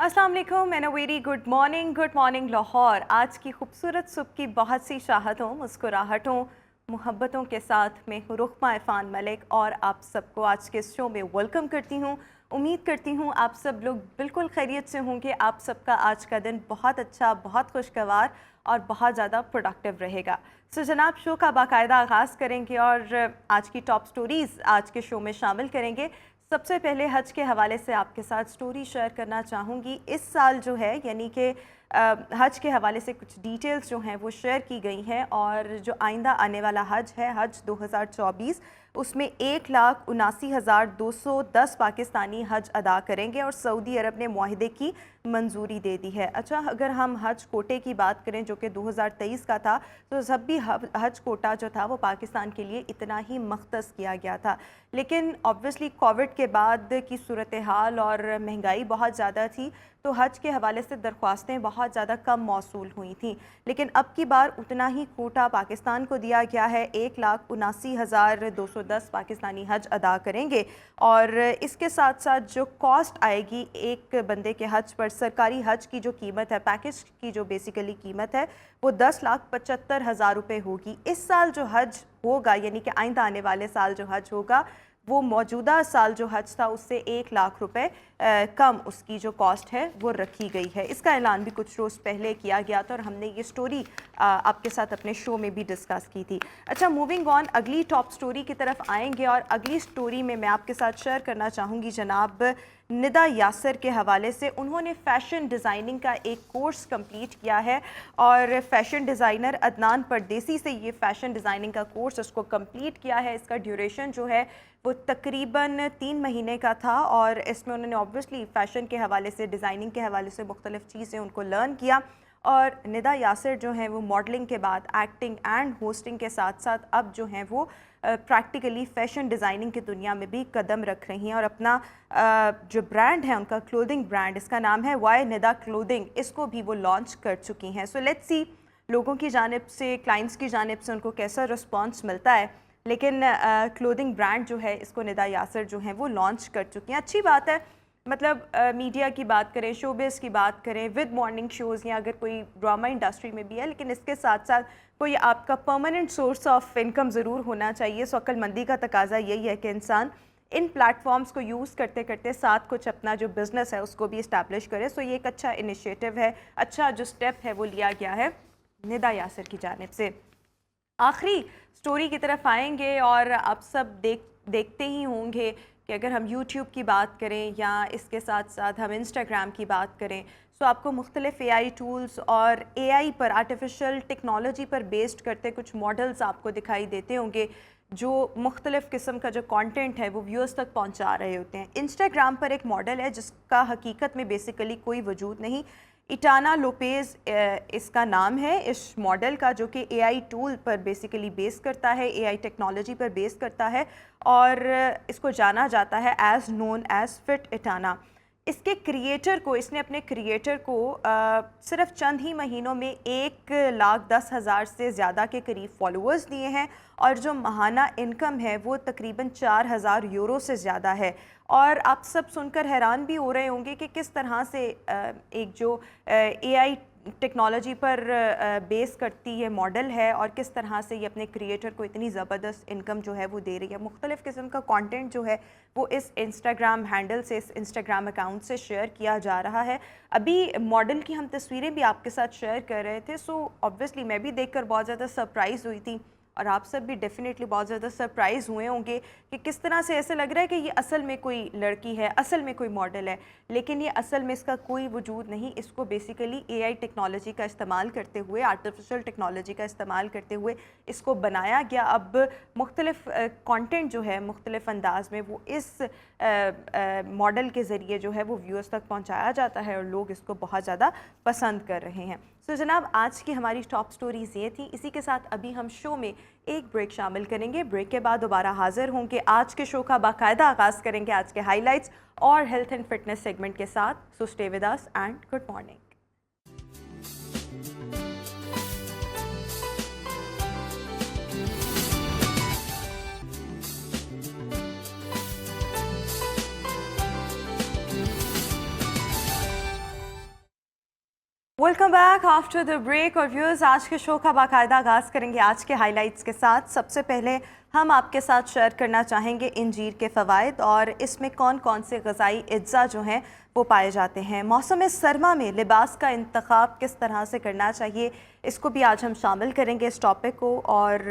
अस्सलाम वालेकुम and a very good morning Lahore. आज की खूबसूरत सुबह की बहुत सी चाहतों, मुस्कुराहटों, मोहब्बतों के साथ मैं हूँ रुखमा इरफान मलिक और आप सबको आज के शो में वेलकम करती हूँ। उम्मीद करती हूँ आप सब लोग बिल्कुल खैरियत से होंगे। आप सबका आज का दिन बहुत अच्छा, बहुत खुशगवार और बहुत ज़्यादा प्रोडक्टिव रहेगा। सो जनाब, शो का बाकायदा आगाज़ करेंगे और आज की टॉप स्टोरीज़ आज के शो में शामिल करेंगे। सबसे पहले हज के हवाले से आपके साथ स्टोरी शेयर करना चाहूँगी। इस साल जो है यानी कि हज के हवाले से कुछ डिटेल्स जो हैं वो शेयर की गई हैं और जो आइंदा आने वाला हज है, हज 2024, उसमें 1,79,210 पाकिस्तानी हज अदा करेंगे और सऊदी अरब ने मुआहिदे की मंजूरी दे दी है। अच्छा, अगर हम हज कोटे की बात करें जो कि 2023 का था, तो जब भी हज कोटा जो था वो पाकिस्तान के लिए इतना ही मख्तस किया गया था, लेकिन ऑब्वियसली कोविड के बाद की सूरत हाल और महंगाई बहुत ज़्यादा थी, तो हज के हवाले से दरख्वास्तें बहुत ज़्यादा कम मौसूल हुई थी। लेकिन अब की बार उतना ही कोटा पाकिस्तान को दिया गया है। 1,79,210 पाकिस्तानी हज अदा करेंगे और इसके साथ साथ जो कॉस्ट आएगी एक बंदे के हज पर, सरकारी हज की जो कीमत है, पैकेज की जो बेसिकली कीमत है, वो 10,75,000 रुपये होगी। इस साल जो हज होगा यानी कि आइंदा आने वाले साल जो हज होगा वो मौजूदा साल जो हज था उससे 1,00,000 रुपये कम उसकी जो कॉस्ट है वो रखी गई है। इसका ऐलान भी कुछ रोज़ पहले किया गया था और हमने ये स्टोरी आपके साथ अपने शो में भी डिस्कस की थी। अच्छा, मूविंग ऑन, अगली टॉप स्टोरी की तरफ आएंगे और अगली स्टोरी में मैं आपके साथ शेयर करना चाहूँगी जनाब निदा यासर के हवाले से। उन्होंने फ़ैशन डिज़ाइनिंग का एक कोर्स कंप्लीट किया है और फ़ैशन डिज़ाइनर अदनान परदेसी से ये फ़ैशन डिज़ाइनिंग का कोर्स उसको कंप्लीट किया है। इसका ड्यूरेशन जो है वो तकरीबन 3 महीने का था और इसमें उन्होंने ऑब्वियसली फ़ैशन के हवाले से, डिज़ाइनिंग के हवाले से मुख्तलिफ़ चीज़ें उनको लर्न किया। और निदा यासर जो हैं वो मॉडलिंग के बाद एक्टिंग एंड होस्टिंग के साथ साथ अब जो हैं वो प्रैक्टिकली फ़ैशन डिज़ाइनिंग की दुनिया में भी कदम रख रही हैं और अपना जो ब्रांड है उनका, क्लोथिंग ब्रांड, इसका नाम है वाई निदा क्लोथिंग, इसको भी वो लॉन्च कर चुकी हैं। सो लेट्स सी लोगों की जानिब से, क्लाइंट्स की जानिब से उनको कैसा रिस्पॉन्स मिलता है। लेकिन क्लोथिंग ब्रांड जो है इसको निदा यासर जो हैं वो लॉन्च कर चुकी हैं। अच्छी बात है। मतलब मीडिया की बात करें, शोबिज़ की बात करें, विद मॉर्निंग शोज़ या अगर कोई ड्रामा इंडस्ट्री में भी है, लेकिन इसके साथ साथ कोई आपका परमानेंट सोर्स ऑफ इनकम ज़रूर होना चाहिए। सो अक्लमंदी का तकाजा यही है कि इंसान इन प्लेटफॉर्म्स को यूज़ करते करते साथ कुछ अपना जो बिज़नेस है उसको भी इस्टेब्लिश करे। सो ये एक अच्छा इनिशिएटिव है, अच्छा जो स्टेप है वो लिया गया है निदा यासर की जानिब से। आखिरी स्टोरी की तरफ आएंगे और आप सब देखते ही होंगे कि अगर हम YouTube की बात करें या इसके साथ साथ हम Instagram की बात करें, तो आपको मुख्तलिफ AI टूल्स और AI पर, आर्टिफिशियल टेक्नोलॉजी पर बेस्ड करते कुछ मॉडल्स आपको दिखाई देते होंगे जो मुख्तलिफ़ किस्म का जो कंटेंट है वो व्यूअर्स तक पहुंचा रहे होते हैं। Instagram पर एक मॉडल है जिसका हकीकत में बेसिकली कोई वजूद नहीं, इटाना लोपेज़ इसका नाम है इस मॉडल का, जो कि AI टूल पर बेसिकली बेस करता है, AI टेक्नोलॉजी पर बेस करता है और इसको जाना जाता है एज़ नोन एज़ फिट इटाना। इसके क्रिएटर को, इसने अपने क्रिएटर को सिर्फ चंद ही महीनों में 1,10,000 से ज़्यादा के करीब फॉलोअर्स दिए हैं और जो माहाना इनकम है वो तकरीबन 4,000 यूरो से ज़्यादा है। और आप सब सुनकर हैरान भी हो रहे होंगे कि किस तरह से एक जो AI टेक्नोलॉजी पर बेस करती है मॉडल है और किस तरह से ये अपने क्रिएटर को इतनी ज़बरदस्त इनकम जो है वो दे रही है। मुख्तलिफ़ किस्म का कंटेंट जो है वो इस इंस्टाग्राम हैंडल से, इस इंस्टाग्राम अकाउंट से शेयर किया जा रहा है। अभी मॉडल की हम तस्वीरें भी आपके साथ शेयर कर रहे थे, सो ऑब्वियसली मैं भी देखकर बहुत ज़्यादा सरप्राइज़ हुई थी और आप सब भी डेफिनेटली बहुत ज़्यादा सरप्राइज़ हुए होंगे कि किस तरह से ऐसे लग रहा है कि ये असल में कोई लड़की है, असल में कोई मॉडल है, लेकिन ये असल में इसका कोई वजूद नहीं। इसको बेसिकली AI टेक्नोलॉजी का इस्तेमाल करते हुए, आर्टिफिशियल टेक्नोलॉजी का इस्तेमाल करते हुए इसको बनाया गया। अब मुख्तलिफ़ कंटेंट जो है मुख्तलिफ़ अंदाज में वो इस मॉडल के ज़रिए जो है वो व्यूअर्स तक पहुँचाया जाता है और लोग इसको बहुत ज़्यादा पसंद कर रहे हैं। सो जनाब, आज की हमारी टॉप स्टोरीज़ ये थी। इसी के साथ अभी हम शो में एक ब्रेक शामिल करेंगे। ब्रेक के बाद दोबारा हाजिर होंगे। आज के शो का बाकायदा आगाज़ करेंगे आज के हाइलाइट्स और हेल्थ एंड फिटनेस सेगमेंट के साथ। So stay with us and good morning. Welcome back after the break. और व्यूअर्स, आज के शो का बाकायदा आगाज़ करेंगे आज के हाइलाइट्स के साथ। सबसे पहले हम आपके साथ शेयर करना चाहेंगे इंजीर के फ़वाइद और इसमें कौन कौन से ग़िज़ाई अज्जा जो हैं वो पाए जाते हैं। मौसम सरमा में लिबास का इंतखाब किस तरह से करना चाहिए, इसको भी आज हम शामिल करेंगे इस टॉपिक को। और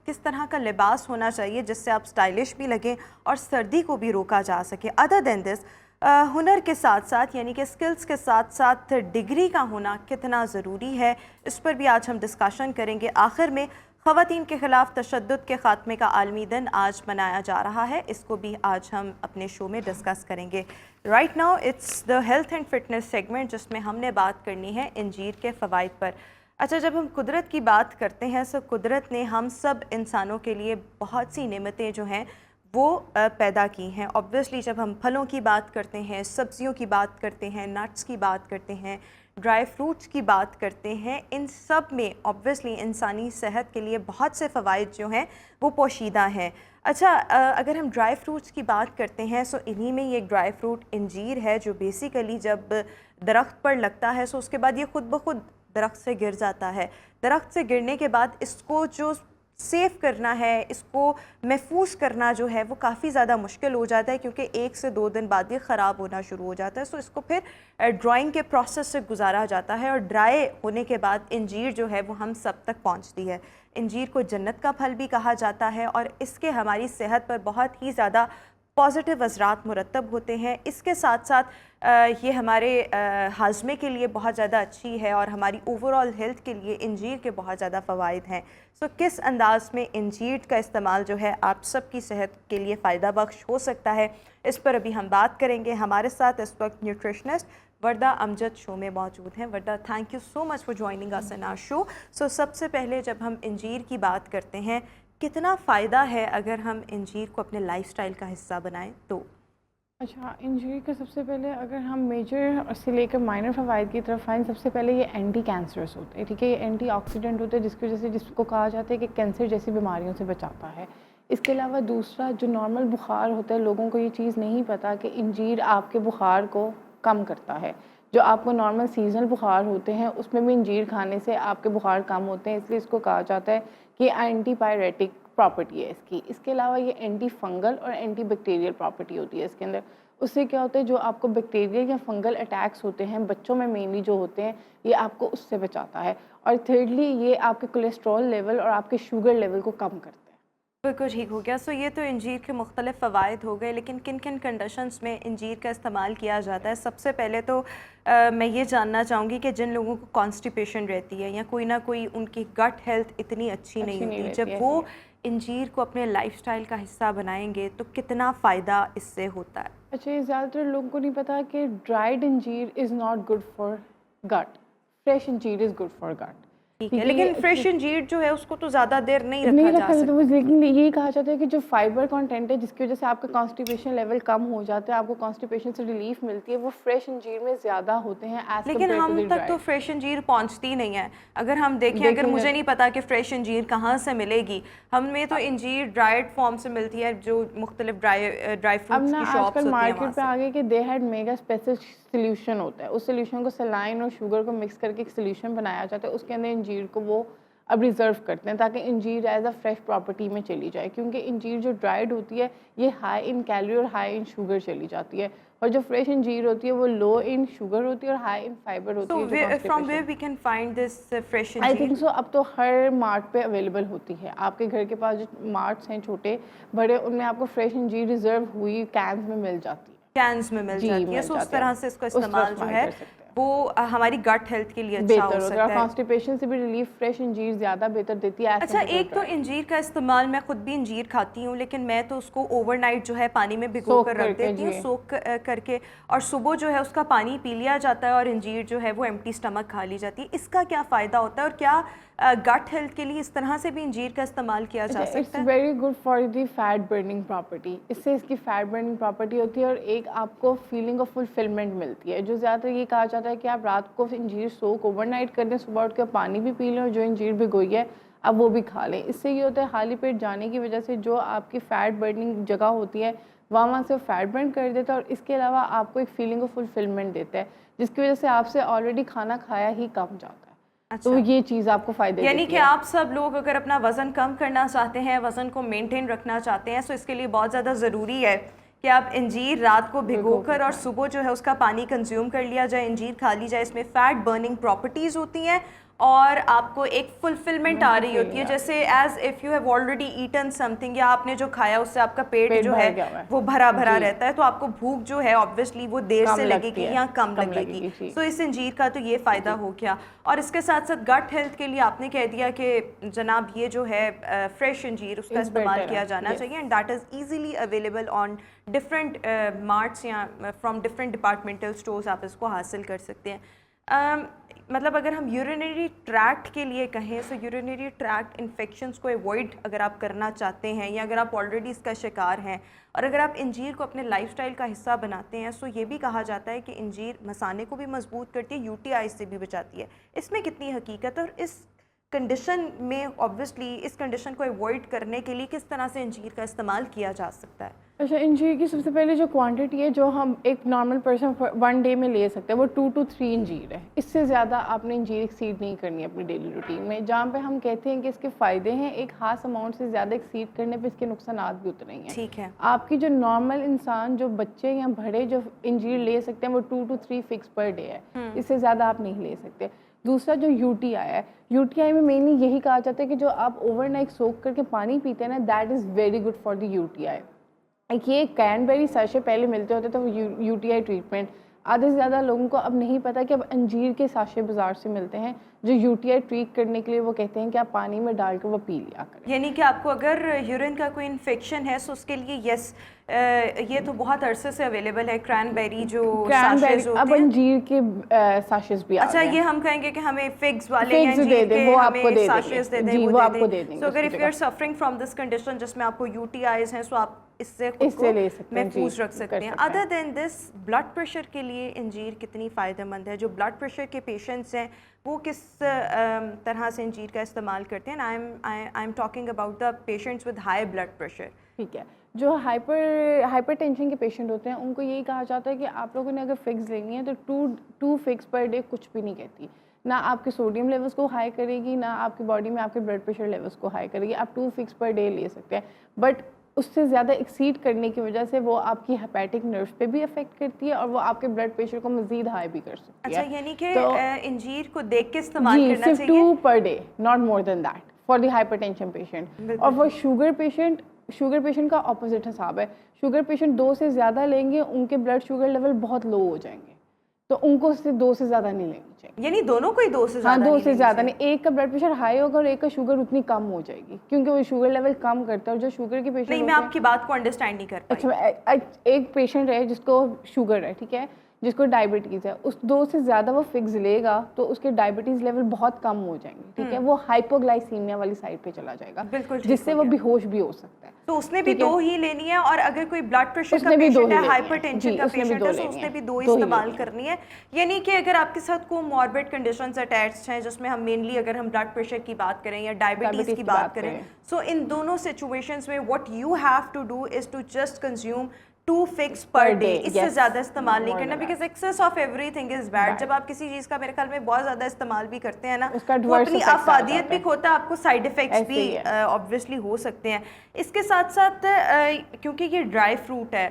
किस तरह का लिबास होना चाहिए जिससे आप स्टाइलिश भी लगें और सर्दी को भी रोका जा सके। अदर देन दिस, हुनर के साथ साथ यानी कि स्किल्स के साथ साथ डिग्री का होना कितना ज़रूरी है, इस पर भी आज हम डिस्कशन करेंगे। आखिर में ख़वातीन के ख़िलाफ़ तशद्दुद के ख़ात्मे का आलमी दिन आज मनाया जा रहा है, इसको भी आज हम अपने शो में डिस्कस करेंगे। Right now it's the health and fitness segment, जिसमें हमने बात करनी है इंजीर के फ़वाइद पर। अच्छा, जब हम कुदरत की बात करते हैं तो कुदरत ने हम सब इंसानों के लिए बहुत सी नेमतें जो हैं वो पैदा की हैं। ऑब्वियसली जब हम फलों की बात करते हैं, सब्जियों की बात करते हैं, नट्स की बात करते हैं, ड्राई फ्रूट्स की बात करते हैं, इन सब में ऑब्वियसली इंसानी सेहत के लिए बहुत से फ़वाइद जो हैं वो पोशीदा हैं। अच्छा, अगर हम ड्राई फ्रूट्स की बात करते हैं तो इन्हीं में ये ड्राई फ्रूट इंजीर है, जो बेसिकली जब दरख्त पर लगता है तो उसके बाद ये ख़ुद ब खुद दरख्त से गिर जाता है। दरख्त से गिरने के बाद इसको जो सेव करना है, इसको महफूज करना जो है वो काफ़ी ज़्यादा मुश्किल हो जाता है, क्योंकि 1 से 2 दिन बाद ये ख़राब होना शुरू हो जाता है। सो इसको फिर ड्राइंग के प्रोसेस से गुजारा जाता है और ड्राई होने के बाद इंजीर जो है वो हम सब तक पहुंचती है। इंजीर को जन्नत का फल भी कहा जाता है और इसके हमारी सेहत पर बहुत ही ज़्यादा पॉजिटिव असरात मुरतब होते हैं। इसके साथ साथ ये हमारे हाजमे के लिए बहुत ज़्यादा अच्छी है और हमारी ओवरऑल हेल्थ के लिए इंजीर के बहुत ज़्यादा फ़वाइद हैं। सो किस अंदाज़ में इंजीर का इस्तेमाल जो है आप सब की सेहत के लिए फ़ायदा बख्श हो सकता है, इस पर अभी हम बात करेंगे। हमारे साथ इस वक्त न्यूट्रिशनिस्ट वर्दा अमजद शो में मौजूद हैं। Warda, thank you so much for joining us in our show. So सबसे पहले जब हम इंजीर की बात करते हैं, कितना फ़ायदा है अगर हम इंजीर को अपने लाइफस्टाइल का हिस्सा बनाएं तो? अच्छा, इंजीर के सबसे पहले अगर हम मेजर से लेकर माइनर फ़वाइद की तरफ आएँ, सबसे पहले ये एंटी कैंसरस होते हैं, ठीक है। ये एंटीऑक्सीडेंट होते हैं जिसकी वजह से जिसको कहा जाता है कि कैंसर जैसी बीमारियों से बचाता है। इसके अलावा दूसरा जो नॉर्मल बुखार होता है, लोगों को ये चीज़ नहीं पता कि इंजीर आपके बुखार को कम करता है। जो आपको नॉर्मल सीजनल बुखार होते हैं उसमें भी इंजीर खाने से आपके बुखार कम होते हैं, इसलिए इसको कहा जाता है कि एंटीपायरेटिक प्रॉपर्टी है इसकी। इसके अलावा ये एंटी फंगल और एंटी बैक्टीरियल प्रॉपर्टी होती है इसके अंदर। उससे क्या होता है, जो आपको बैक्टीरियल या फंगल अटैक्स होते हैं बच्चों में मेनली जो होते हैं, ये आपको उससे बचाता है। और थर्डली ये आपके कोलेस्ट्रॉल लेवल और आपके शुगर लेवल को कम करता है। बिल्कुल ठीक हो गया। सो ये तो इंजीर के मुख्तलिफ फ़वाइद हो गए, लेकिन किन किन कंडीशंस में इंजीर का इस्तेमाल किया जाता है? सबसे पहले तो मैं ये जानना चाहूँगी कि जिन लोगों को कॉन्स्टिपेशन रहती है या कोई ना कोई उनकी गट हेल्थ इतनी अच्छी नहीं होती, जब वो इंजीर को अपने लाइफस्टाइल का हिस्सा बनाएंगे तो कितना फ़ायदा इससे होता है? अच्छा, ये ज़्यादातर लोगों को नहीं पता कि dried anjeer is not good for gut, fresh anjeer is good for gut. ठीक है, लेकिन फ्रेश इंजीर जो है उसको तो ज़्यादा देर नहीं रखा जा सकता। तो लेकिन यही कहा जाता है कि जो फाइबर कंटेंट है जिसकी वजह से आपका कॉन्स्टिपेशन लेवल कम हो जाता है, आपको कॉन्स्टिपेशन से रिलीफ मिलती है, वो फ्रेश इंजीर में ज़्यादा होते हैं एज लेकिन हम तक तो फ्रेश इंजीर पहुंचती नहीं है। अगर हम देखें, अगर मुझे नहीं पता कि फ्रेश इंजीर कहाँ से मिलेगी, हमें तो इंजीर ड्राइड फॉर्म से मिलती है जो मुख्तलिफ ड्राई फ्रूट्स की शॉप्स होती हैं। मार्केट पे आगे कि they had mega specific solution होता है, उस सोल्यूशन को सलाइन और शुगर को मिक्स करके एक सोल्यूशन बनाया जाता है, उसके अंदर इंजीर को वो अब रिज़र्व करते हैं ताकि इंजीर एज अ फ्रेश प्रॉपर्टी में चली जाए, क्योंकि इंजीर जो ड्राइड होती है ये हाई इन कैलोरी और हाई इन शुगर चली जाती है, और जो फ्रेश इंजीर होती है वो लो इन शुगर होती है और हाई इन फाइबर होती है। From where we can find this fresh anjeer? I think so अब तो हर मार्ट पे अवेलेबल होती है। आपके घर के पास जो मार्ट्स हैं छोटे बड़े, उनमें आपको फ्रेश इंजीर रिजर्व हुई कैंस में मिल जाती है। कैंस में मिल जाती है। सो उस तरह से इसका इस्तेमाल जो है वो हमारी गट हेल्थ के लिए अच्छा हो सकता है। कॉन्स्टिपेशन से भी रिलीफ फ्रेश इंजीर ज़्यादा बेहतर देती है। अच्छा, एक तो इंजीर का इस्तेमाल, मैं खुद भी इंजीर खाती हूँ, लेकिन मैं तो उसको ओवरनाइट जो है पानी में भिगो कर रख देती हूँ, सोक करके, और सुबह जो है उसका पानी पी लिया जाता है और इंजीर जो है वो एम्प्टी स्टमक खा ली जाती है। इसका क्या फ़ायदा होता है और क्या गट हेल्थ के लिए इस तरह से भी इंजीर का इस्तेमाल किया जा सकता है? It's very good for the fat burning property. इससे इसकी फैट बर्निंग प्रॉपर्टी होती है और एक आपको फीलिंग ऑफ फुलफिलमेंट मिलती है। जो ज़्यादातर ये कहा जाता है कि आप रात को इंजीर सोक ओवरनाइट कर दें, सुबह उठ के पानी भी पी लें और जो इंजीर भिगोई है आप वो भी खा लें। इससे ये होता है खाली पेट जाने की वजह से जो आपकी फ़ैट बर्निंग जगह होती है वहाँ से फैट बर्न कर देता है, और इसके अलावा आपको एक फीलिंग ऑफ फुलफिलमेंट देता है जिसकी वजह से आपसे ऑलरेडी खाना खाया ही कम जाता है। अच्छा। तो ये चीज़ आपको फ़ायदे यानी देती कि है। आप सब लोग अगर अपना वज़न कम करना चाहते हैं, वज़न को मेंटेन रखना चाहते हैं, तो इसके लिए बहुत ज़्यादा ज़रूरी है कि आप इंजीर रात को भिगोकर और सुबह जो है उसका पानी कंज्यूम कर लिया जाए, इंजीर खा ली जाए। इसमें फ़ैट बर्निंग प्रॉपर्टीज़ होती हैं और आपको एक फुलफिलमेंट आ रही होती है, जैसे as if you have already eaten something, या आपने जो खाया उससे आपका पेट जो है वो भरा भरा रहता है, तो आपको भूख जो है ऑब्वियसली वो देर से लगेगी या कम लगेगी। तो इस इंजीर का तो ये फ़ायदा हो गया। और इसके साथ साथ गट हेल्थ के लिए आपने कह दिया कि जनाब ये जो है फ्रेश इंजीर उसका इस्तेमाल किया जाना चाहिए, and that is easily available on different marts या फ्रॉम डिफरेंट डिपार्टमेंटल स्टोर्स आप इसको हासिल कर सकते हैं। मतलब अगर हम यूरिनरी ट्रैक्ट के लिए कहें, तो यूरिनरी ट्रैक्ट इन्फेक्शंस को अवॉइड अगर आप करना चाहते हैं, या अगर आप ऑलरेडी इसका शिकार हैं और अगर आप इंजीर को अपने लाइफस्टाइल का हिस्सा बनाते हैं, तो ये भी कहा जाता है कि इंजीर मसाने को भी मजबूत करती है, यूटीआई से भी बचाती है। इसमें कितनी हकीकत है, और इस कंडीशन में ऑब्वियसली इस कंडीशन को अवॉइड करने के लिए किस तरह से इंजीर का इस्तेमाल किया जा सकता है? अच्छा, इंजीर की सबसे पहले जो क्वांटिटी है जो हम एक नॉर्मल पर्सन 1 डे में ले सकते हैं वो 2 to 3 इंजीर है। इससे ज़्यादा आपने इंजीर एक्सीड नहीं करनी है अपनी डेली रूटीन में। जहाँ पे हम कहते हैं कि इसके फ़ायदे हैं, एक खास अमाउंट से ज़्यादा एक्सीड करने पे इसके नुकसानात भी उतने ही हैं। ठीक है। आपकी जो नॉर्मल इंसान, जो बच्चे या बड़े जो इंजीर ले सकते हैं वो 2 to 3 फिक्स पर डे है, इससे ज़्यादा आप नहीं ले सकते। दूसरा जो यूटीआई है, यूटीआई में मेनली यही कहा जाता है कि जो आप ओवरनाइट सोक करके पानी पीते हैं ना, that is very good for the UTI. ये कैनबेरी साशे पहले मिलते होते थे वो यूटीआई ट्रीटमेंट, आधे से ज़्यादा लोगों को अब नहीं पता कि अब अंजीर के साशे बाज़ार से मिलते हैं जो यूटीआई ट्रीट करने के लिए वो कहते हैं कि आप पानी में डालकर वो पी लिया करें। यानी कि आपको अगर यूरिन का कोई इन्फेक्शन है तो उसके लिए यस, ये तो बहुत अरसे से अवेलेबल है क्रैनबेरी जो साशेस होते हैं। अब अंजीर के साशेस भी अच्छा, ये हम कहेंगे कि हमें फिग्स वाले फिग्स दे दें, वो आपको दे साशेस दे दें, वो आपको दे देंगे। सो अगर if you are suffering from this condition जिसमें आपको यूटीआईज हैं, सो आप इससे खुद को ले सकते हैं, महफूज रख सकते हैं। Other than this, blood pressure के लिए इंजीर कितनी फ़ायदेमंद है? जो ब्लड प्रेशर के पेशेंट्स हैं वो किस तरह से इंजीर का इस्तेमाल करते हैं? I am talking about the patients with high blood pressure. ठीक है, जो हाइपरटेंशन के पेशेंट होते हैं उनको यही कहा जाता है कि आप लोगों ने अगर फिक्स लेनी है तो 2 फिक्स पर डे कुछ भी नहीं कहती, ना आपके सोडियम लेवल्स को हाई करेगी, ना आपकी बॉडी में आपके ब्लड प्रेशर लेवल्स को हाई करेगी। आप 2 फिक्स पर डे ले सकते हैं, बट उससे ज़्यादा एक्सीड करने की वजह से वो आपकी हेपेटिक नर्व पे भी अफेक्ट करती है और वो आपके ब्लड प्रेशर को मजीद हाई भी कर सकती है। अच्छा, यानी कि तो इंजीर को देख के इस्तेमाल करना चाहिए। सिर्फ 2 per day, not more than that for the hypertension patient. और फॉर शुगर पेशेंट का ऑपोजिट हिसाब है। शुगर पेशेंट 2 से ज़्यादा लेंगे उनके ब्लड शुगर लेवल बहुत लो हो जाएंगे, तो उनको उससे 2 से ज़्यादा नहीं लेनी चाहिए। यानी दोनों को ही 2 से ज़्यादा? हाँ, 2 से ज़्यादा नहीं। एक का ब्लड प्रेशर हाई होगा और एक का शुगर उतनी कम हो जाएगी क्योंकि वो शुगर लेवल कम करता है। और जो शुगर की पेशेंट, नहीं, मैं आपकी बात को अंडरस्टैंड नहीं कर पाई। अच्छा, एक पेशेंट है जिसको शुगर है, ठीक है, जिसको डायबिटीज़ है, उस 2 से ज़्यादा वो फिक्स लेगा तो उसके डायबिटीज़ लेवल बहुत कम हो जाएंगे, ठीक है, वो हाइपोग्लाइसीमिया वाली साइड पे चला जाएगा, बिल्कुल, जिससे वो बेहोश भी हो सकता है। तो उसने भी 2 ही लेनी है, और अगर कोई ब्लड प्रेशर का पेशेंट है, हाइपरटेंशन का पेशेंट है, तो उसने भी 2 इस्तेमाल करनी है। यानी कि अगर आपके साथ कोई मॉर्बिड कंडीशंस अटैच्ड हैं, जिसमें हम मेनली अगर हम ब्लड प्रेशर की बात करें या डायबिटीज़ की बात करें, सो इन दोनों सिचुएशंस में what you have to do is to just consume 2 figs per day. इससे ज़्यादा इस्तेमाल नहीं करना, because excess of everything is bad. जब आप किसी चीज़ का मेरे ख्याल में बहुत ज़्यादा इस्तेमाल भी करते हैं ना, वो अपनी अफादियत भी खोता है, आपको साइड इफ़ेक्ट्स भी ऑब्वियसली हो सकते हैं। इसके साथ साथ क्योंकि ये ड्राई फ्रूट है,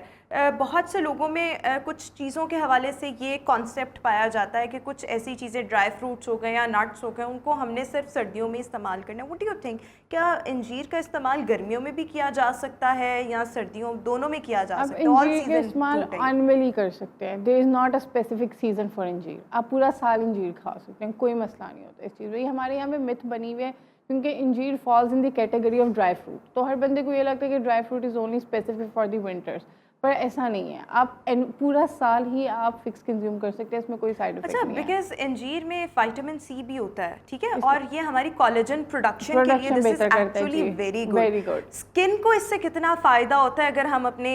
बहुत से लोगों में कुछ चीज़ों के हवाले से ये कॉन्सेप्ट पाया जाता है कि कुछ ऐसी चीज़ें, ड्राई फ्रूट्स हो गए या नट्स हो गए, उनको हमने सिर्फ सर्दियों में इस्तेमाल करना है। व्हाट डू यू थिंक, क्या इंजीर का इस्तेमाल गर्मियों में भी किया जा सकता है या सर्दियों, दोनों में किया जा सकता है? इंजीर का इस्तेमाल एनुअली कर सकते हैं। There is not a specific season for anjeer. आप पूरा साल इंजीर खा सकते हैं, कोई मसला नहीं होता इस चीज़ में। ये हमारे यहाँ पे मिथ बनी हुई है क्योंकि anjeer falls in the category of dry fruit, तो हर बंदे को ये लगता है कि dry fruit is only specific for the winters, पर ऐसा नहीं है, आप पूरा साल ही आप फिक्स कंज्यूम कर सकते हैं, इसमें कोई साइड इफेक्ट अच्छा, नहीं है। बिकॉज अंजीर में विटामिन सी भी होता है, ठीक है, और ये हमारी कोलेजन प्रोडक्शन के लिए दिस इज बेहतर करता है एक्चुअली जी, very very good. Good. Skin को इससे कितना फ़ायदा होता है अगर हम अपने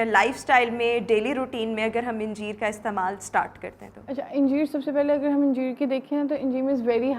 लाइफस्टाइल में, डेली रूटीन में अगर हम अंजीर का इस्तेमाल स्टार्ट करते हैं तो? अच्छा, अंजीर सबसे पहले अगर हम अंजीर की देखें ना, तो अंजीर में is very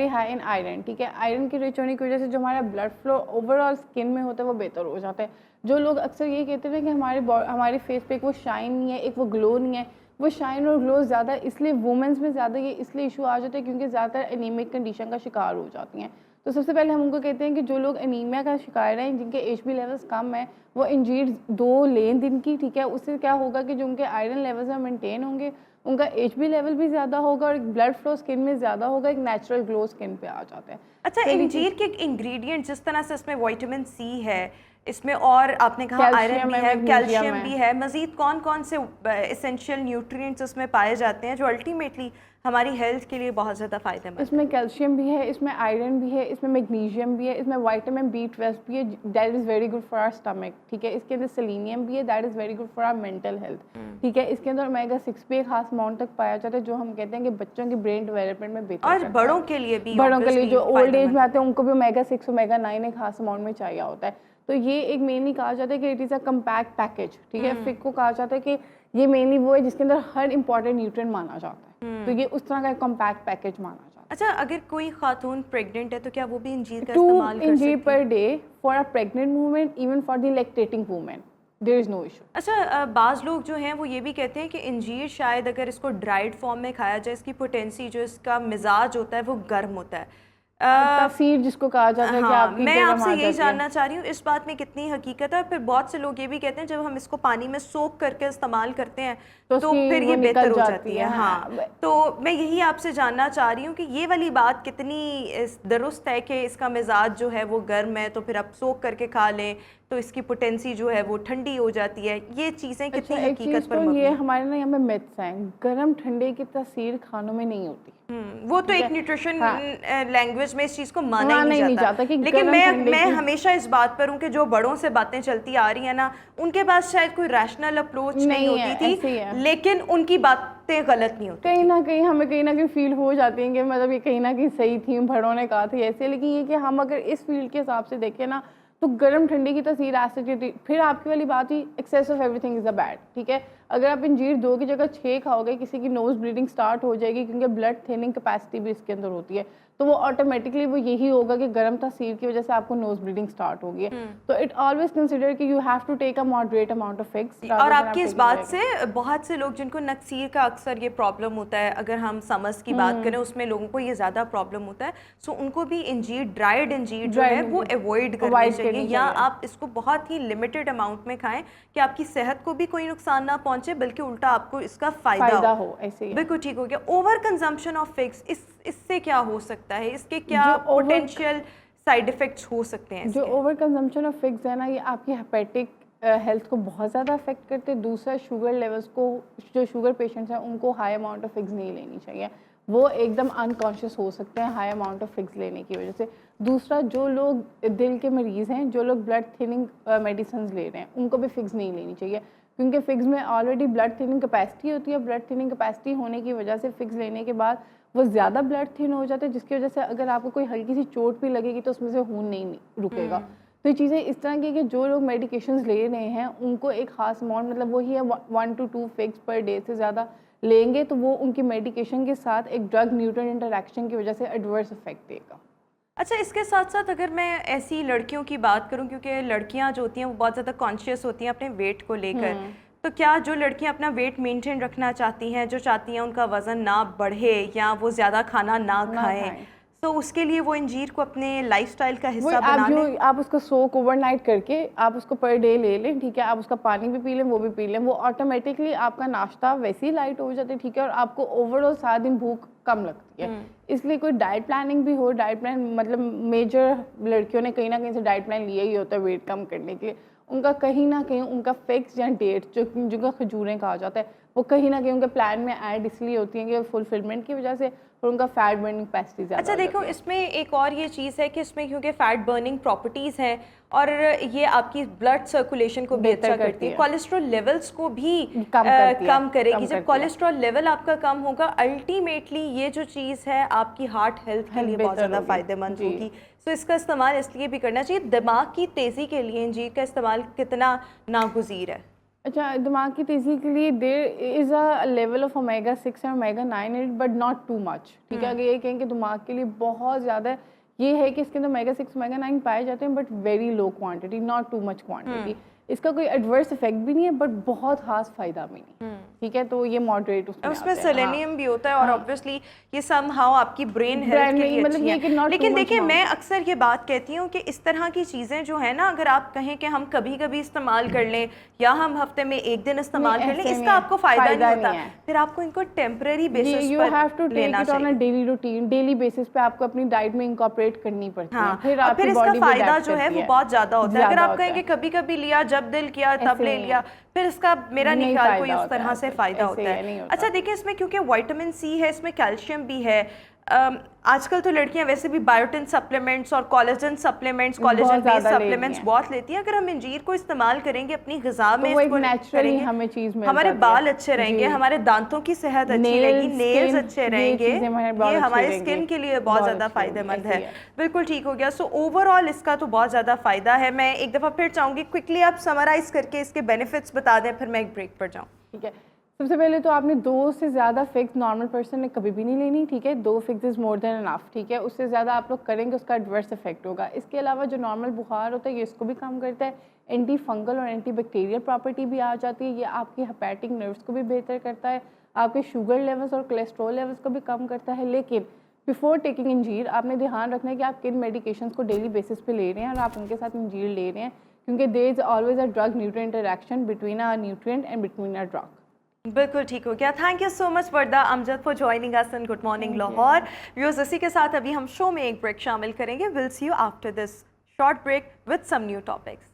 high in iron, ठीक है। आयरन के रिच होने की वजह से जो हमारा ब्लड फ्लो ओवरऑल स्किन में होता है वो बेहतर हो जाता है। जो लोग अक्सर ये कहते हैं कि हमारे फेस पे एक वो शाइन नहीं है, एक वो ग्लो नहीं है, वो शाइन और ग्लो ज़्यादा इसलिए वुमेंस में ज़्यादा ये इसलिए इशू आ जाता है क्योंकि ज़्यादातर एनीमिक कंडीशन का शिकार हो जाती हैं। तो सबसे पहले हम उनको कहते हैं कि जो लोग एनीमिया का शिकार हैं, जिनके एचबी लेवल्स कम है, वो अंजीर 2 लें दिन की, ठीक है। उससे क्या होगा कि जो उनके आयरन लेवल्स हैं मेंटेन होंगे, उनका एचबी लेवल भी ज़्यादा होगा और ब्लड फ्लो स्किन में ज़्यादा होगा, एक नेचुरल ग्लो स्किन पे आ जाता है। अच्छा, अंजीर के इंग्रेडिएंट जिस तरह से इसमें विटामिन सी है, इसमें और आपने कहा आयरन भी है, कैल्शियम भी है, मजीद कौन कौन से एसेंशियल न्यूट्रिएंट्स इसमें पाए जाते हैं जो अल्टीमेटली हमारी हेल्थ के लिए बहुत ज़्यादा फ़ायदेमंद है? इसमें कैल्शियम भी है, इसमें आयरन भी है, इसमें मैग्नीशियम भी है, इसमें विटामिन B12 भी है, that is very good for our stomach, ठीक है। इसके अंदर सेलेनियम भी है, that is very good for our mental health, ठीक है। इसके अंदर ओमेगा 6 भी एक खास अमाउंट तक पाया जाता है जो हम कहते हैं कि बच्चों की ब्रेन डेवलपमेंट में बेहतर और बड़ों के लिए भी, बड़ों के लिए जो ओल्ड एज में आते हैं उनको भी ओमेगा 6 ओमेगा 9 एक खास अमाउंट में चाहिए होता है। तो ये एक मेनली कहा जाता है कि it is a compact package, ठीक है। फिक को कहा जाता है कि ये मेनली वो है जिसके अंदर हर इंपॉर्टेंट न्यूट्रिएंट माना जाता है, तो ये उस तरह का कम्पैक्ट पैकेज माना जाता है। अच्छा, अगर कोई खातून प्रेग्नेंट है तो क्या वो भी अंजीर का इस्तेमाल कर सकती है? 2 अंजीर per day for a pregnant women, even for the lactating women, there is no issue. अच्छा, बाज़ लोग जो हैं वो ये भी कहते हैं कि अंजीर शायद अगर इसको ड्राइड फॉर्म में खाया जाए, इसकी पोटेंसी, जो इसका मिजाज होता है वो गर्म होता है। तासीर जिसको कहा जाता है कि हाँ, आपकी मैं गर्म आपसे आ यही जाती है। जानना चाह रही हूँ इस बात में कितनी हकीकत है। और फिर बहुत से लोग ये भी कहते हैं जब हम इसको पानी में सोक करके इस्तेमाल करते हैं तो उसकी फिर वो ये निकल बेहतर हो जाती जाती है। है, हाँ, हाँ। तो मैं यही आपसे जानना चाह रही हूँ कि ये वाली बात कितनी दुरुस्त है कि इसका मिजाज जो है वो गर्म है तो फिर आप सोक करके खा लें तो इसकी पोटेंसी जो है वो ठंडी हो जाती है। ये चीज़ें कितनी अच्छा, एक हकीकत चीज़ पर तो मबनी ये है? हमारे ना यहाँ पे मिथ्स हैं, गर्म ठंडे की तासीर खानों में नहीं होती। वो तो ठीक एक है, न्यूट्रिशन हाँ। लैंग्वेज में इस चीज़ को माना माना ही नहीं जाता कि लेकिन गर्म ठंडे मैं की हमेशा इस बात पर हूँ कि जो बड़ों से बातें चलती आ रही हैं ना, उनके पास शायद कोई रैशनल अप्रोच नहीं नहीं है, होती ऐसे ही थी, है। लेकिन उनकी बातें गलत नहीं होती। कहीं ना कहीं हमें कहीं ना कहीं फील हो जाती है कि मतलब ये कहीं ना कहीं सही थी, बड़ों ने कहा थी ऐसे, लेकिन ये कि हम अगर इस फील्ड के हिसाब से देखें ना तो गर्म ठंडे की तासीर एसिडिटी, फिर आपकी वाली बात ही excess of everything is a bad, ठीक है। अगर आप अंजीर 2 की जगह 6 खाओगे, किसी की नोज ब्लीडिंग स्टार्ट हो जाएगी क्योंकि ब्लड थिनिंग कैपेसिटी भी इसके अंदर होती है, तो वो ऑटोमेटिकली वो यही होगा कि गर्म तासीर की वजह से आपको नोज ब्लीडिंग स्टार्ट होगी है। तो इट ऑलवेज कंसिडर कि you have to take a moderate amount of figs. और आपकी इस बात से बहुत से लोग जिनको नक्सीर का अक्सर ये प्रॉब्लम होता है, अगर हम समस की बात करें उसमें लोगों को ये ज़्यादा प्रॉब्लम होता है, सो उनको भी अंजीर, ड्राइड अंजीर जो है वो अवॉइड करनी चाहिए, या आप इसको बहुत ही लिमिटेड अमाउंट में खाएं कि आपकी सेहत को भी कोई नुकसान ना पहुंचे बल्कि उल्टा आपको इसका फायदा हो। ऐसे ही बिल्कुल ठीक हो गया। ओवर कंजम्पशन ऑफ फिक्स, इससे क्या हो सकता है? इसके क्या पोटेंशियल साइड इफेक्ट्स हो सकते हैं? जो ओवर कंजम्पशन ऑफ फिक्स है ना, ये आपकी हेपेटिक हेल्थ को बहुत ज़्यादा अफेक्ट करते हैं। दूसरा, शुगर लेवल्स को, जो शुगर पेशेंट्स हैं उनको हाई अमाउंट ऑफ फिक्स नहीं लेनी चाहिए, वो एकदम अनकॉन्शियस हो सकते हैं हाई अमाउंट ऑफ फिक्स लेने की वजह से। दूसरा, जो लोग दिल के मरीज़ हैं, जो लोग ब्लड थिनिंग मेडिसिन ले रहे हैं, उनको भी फिक्स नहीं लेनी चाहिए क्योंकि फिक्स में ऑलरेडी ब्लड थिनिंग कैपेसिटी होती है। ब्लड थिनिंग कैपेसिटी होने की वजह से फिक्स लेने के बाद वो ज़्यादा ब्लड थिन हो जाता है, जिसकी वजह से अगर आपको कोई हल्की सी चोट भी लगेगी तो उसमें से खून नहीं रुकेगा। तो ये चीज़ें इस तरह की कि जो लोग मेडिकेशंस ले रहे हैं उनको एक खास अमाउंट, मतलब वही है 1 to 2 फिक्स पर डे से ज़्यादा लेंगे तो वो उनकी मेडिकेशन के साथ एक ड्रग न्यूट्रिएंट इंटरैक्शन की वजह से एडवर्स इफेक्ट देगा। अच्छा, इसके साथ साथ अगर मैं ऐसी लड़कियों की बात करूं, क्योंकि लड़कियां जो होती हैं वो बहुत ज़्यादा कॉन्शियस होती हैं अपने वेट को लेकर, तो क्या जो लड़कियां अपना वेट मेंटेन रखना चाहती हैं, जो चाहती हैं उनका वज़न ना बढ़े या वो ज़्यादा खाना ना खाएं, तो उसके लिए वो अंजीर को अपने लाइफस्टाइल का हिस्सा बना लें? आप उसको सोक ओवरनाइट करके आप उसको पर डे ले लें, ठीक है। आप उसका पानी भी पी लें, वो भी पी लें, वो ऑटोमेटिकली आपका नाश्ता वैसे ही लाइट हो जाता है, ठीक है। और आपको ओवरऑल सारा दिन भूख कम लगती है। इसलिए कोई डाइट प्लानिंग भी हो, डाइट प्लान मतलब मेजर लड़कियों ने कहीं ना कहीं से डाइट प्लान लिया ही होता है वेट कम करने के लिए, उनका कहीं ना कहीं उनका फिक्स या डेट जिनका खजूरें कहा जाता है वो कहीं ना कहीं उनके प्लान में ऐड इसलिए होती हैं कि फुलफिलमेंट की वजह से, और उनका फैट बर्निंग कैपेसिटी ज़्यादा। अच्छा देखो, इसमें एक और ये चीज़ है कि इसमें क्योंकि फैट बर्निंग प्रॉपर्टीज़ हैं और ये आपकी ब्लड सर्कुलेशन को भी अच्छा करती है, कोलेस्ट्रॉल लेवल्स को भी कम करेगी। जब कोलेस्ट्रॉल लेवल आपका कम होगा, अल्टीमेटली ये जो चीज़ है आपकी हार्ट हेल्थ के लिए बहुत ज़्यादा फ़ायदेमंद होगी। तो इसका इस्तेमाल इसलिए भी करना चाहिए। दिमाग की तेज़ी के लिए अंजीर का इस्तेमाल कितना नागुज़ीर है? अच्छा, दिमाग की तेज़ी के लिए there is a level of omega 6 और omega 9 in it, but not too much. ठीक है, अगर ये कहें कि दिमाग के लिए बहुत ज़्यादा, ये है कि इसके अंदर ओमेगा 6 ओमेगा 9 पाए जाते हैं, but very low quantity, not too much quantity. इसका कोई एडवर्स इफेक्ट भी नहीं है, बट बहुत खास फायदा भी नहीं। ठीक है, तो ये मॉडरेट उसमें सेलेनियम भी होता है और ऑब्वियसली ये समहाउ आपकी ब्रेन हेल्थ के लिए अच्छी है। लेकिन देखिए, मैं अक्सर ये बात कहती हूँ कि इस तरह की चीज़ें जो है ना, अगर आप कहें कि हम कभी कभी इस्तेमाल कर लें या हम हफ्ते में एक दिन इस्तेमाल कर लें, इसका आपको फायदा नहीं होता। फिर आपको इनको temporary basis you have to take it on a daily routine, daily basis पे आपको अपनी डाइट में इंकॉर्पोरेट करनी पड़ती है। फिर इसका फायदा जो है वो बहुत ज़्यादा होता है। अगर आप कहें कि कभी कभी लिया, जब दिल किया तब ले लिया, फिर इसका मेरा नहीं ख्याल कोई उस तरह से फ़ायदा होता है। अच्छा देखिए, इसमें क्योंकि विटामिन सी है, इसमें कैल्शियम भी है। आजकल तो लड़कियां वैसे भी बायोटिन सप्लीमेंट्स और collagen supplements, collagen based supplements बहुत लेती हैं। अगर हम इंजीर को इस्तेमाल करेंगे अपनी ग़िज़ा में, इसको नेचुरली हमें चीज़ मिल हमारे बाल अच्छे रहेंगे, हमारे दांतों की सेहत अच्छी रहेगी, नेल्स अच्छे रहेंगे, ये हमारे स्किन के लिए बहुत ज़्यादा फ़ायदेमंद है। बिल्कुल ठीक हो गया। सो ओवरऑल इसका तो बहुत ज़्यादा फ़ायदा है। मैं एक दफ़ा फिर चाहूँगी क्विकली आप समराइज़ करके इसके बेनिफिट्स बता दें, फिर मैं एक ब्रेक पर जाऊँ। ठीक है, सबसे पहले तो आपने 2 से ज़्यादा फिक्स नॉर्मल पर्सन ने कभी भी नहीं लेनी। ठीक है, 2 fix is more than enough. ठीक है, उससे ज़्यादा आप लोग करेंगे उसका एडवर्स इफेक्ट होगा। इसके अलावा जो नॉर्मल बुखार होता है ये इसको भी कम करता है, एंटी फंगल और एंटी बैक्टीरियल प्रॉपर्टी भी आ जाती है। ये आपकी हेपेटिक नर्व्स को भी बेहतर करता है, आपके शुगर लेवल्स और कोलेस्ट्रॉल लेवल्स को भी कम करता है। लेकिन बिफोर टेकिंग इंजीर आपने ध्यान रखना है कि आप किन मेडिकेशंस को डेली बेसिस पे ले रहे हैं और आप उनके साथ इंजीर ले रहे हैं, क्योंकि there is always a drug nutrient interaction between a nutrient and between a drug. बिल्कुल ठीक हो गया। Thank you so much Warda Amjad for joining us in good morning Lahore. Viewers, इसी के साथ अभी हम शो में एक ब्रेक शामिल करेंगे। Will see you after this short break with some new topics.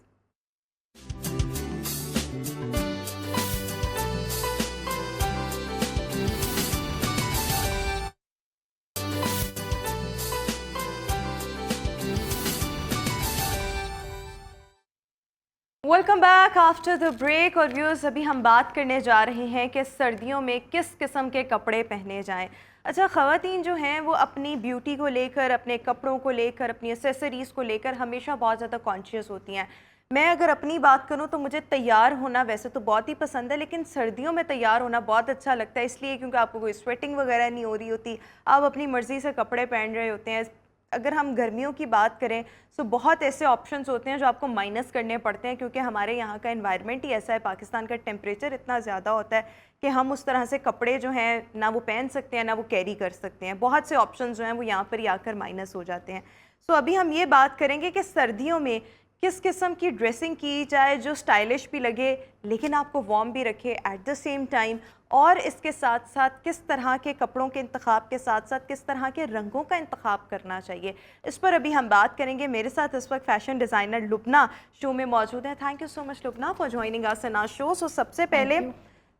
Welcome back after the break. और व्यूअर्स, अभी हम बात करने जा रहे हैं कि सर्दियों में किस किस्म के कपड़े पहने जाएं। अच्छा, ख़वातीन जो हैं वो अपनी ब्यूटी को लेकर, अपने कपड़ों को लेकर, अपनी एक्सेसरीज़ को लेकर हमेशा बहुत ज़्यादा कॉन्शियस होती हैं। मैं अगर अपनी बात करूं तो मुझे तैयार होना वैसे तो बहुत ही पसंद है, लेकिन सर्दियों में तैयार होना बहुत अच्छा लगता है, इसलिए क्योंकि आपको कोई स्वेटिंग वगैरह नहीं हो रही होती, आप अपनी मर्ज़ी से कपड़े पहन रहे होते हैं। अगर हम गर्मियों की बात करें तो बहुत ऐसे ऑप्शंस होते हैं जो आपको माइनस करने पड़ते हैं, क्योंकि हमारे यहाँ का एनवायरनमेंट ही ऐसा है, पाकिस्तान का टेम्परेचर इतना ज़्यादा होता है कि हम उस तरह से कपड़े जो हैं ना वो पहन सकते हैं ना वो कैरी कर सकते हैं। बहुत से ऑप्शंस जो हैं वो यहाँ पर ही आकर माइनस हो जाते हैं। सो अभी हम ये बात करेंगे कि सर्दियों में किस किस्म की ड्रेसिंग की जाए जो स्टाइलिश भी लगे लेकिन आपको वार्म भी रखे एट द सेम टाइम, और इसके साथ साथ किस तरह के कपड़ों के इंतखाब के साथ साथ किस तरह के रंगों का इंतखाब करना चाहिए, इस पर अभी हम बात करेंगे। मेरे साथ इस वक्त फैशन डिज़ाइनर लुबना शो में मौजूद है। Thank you so much Lubna for joining us in our show. So सबसे पहले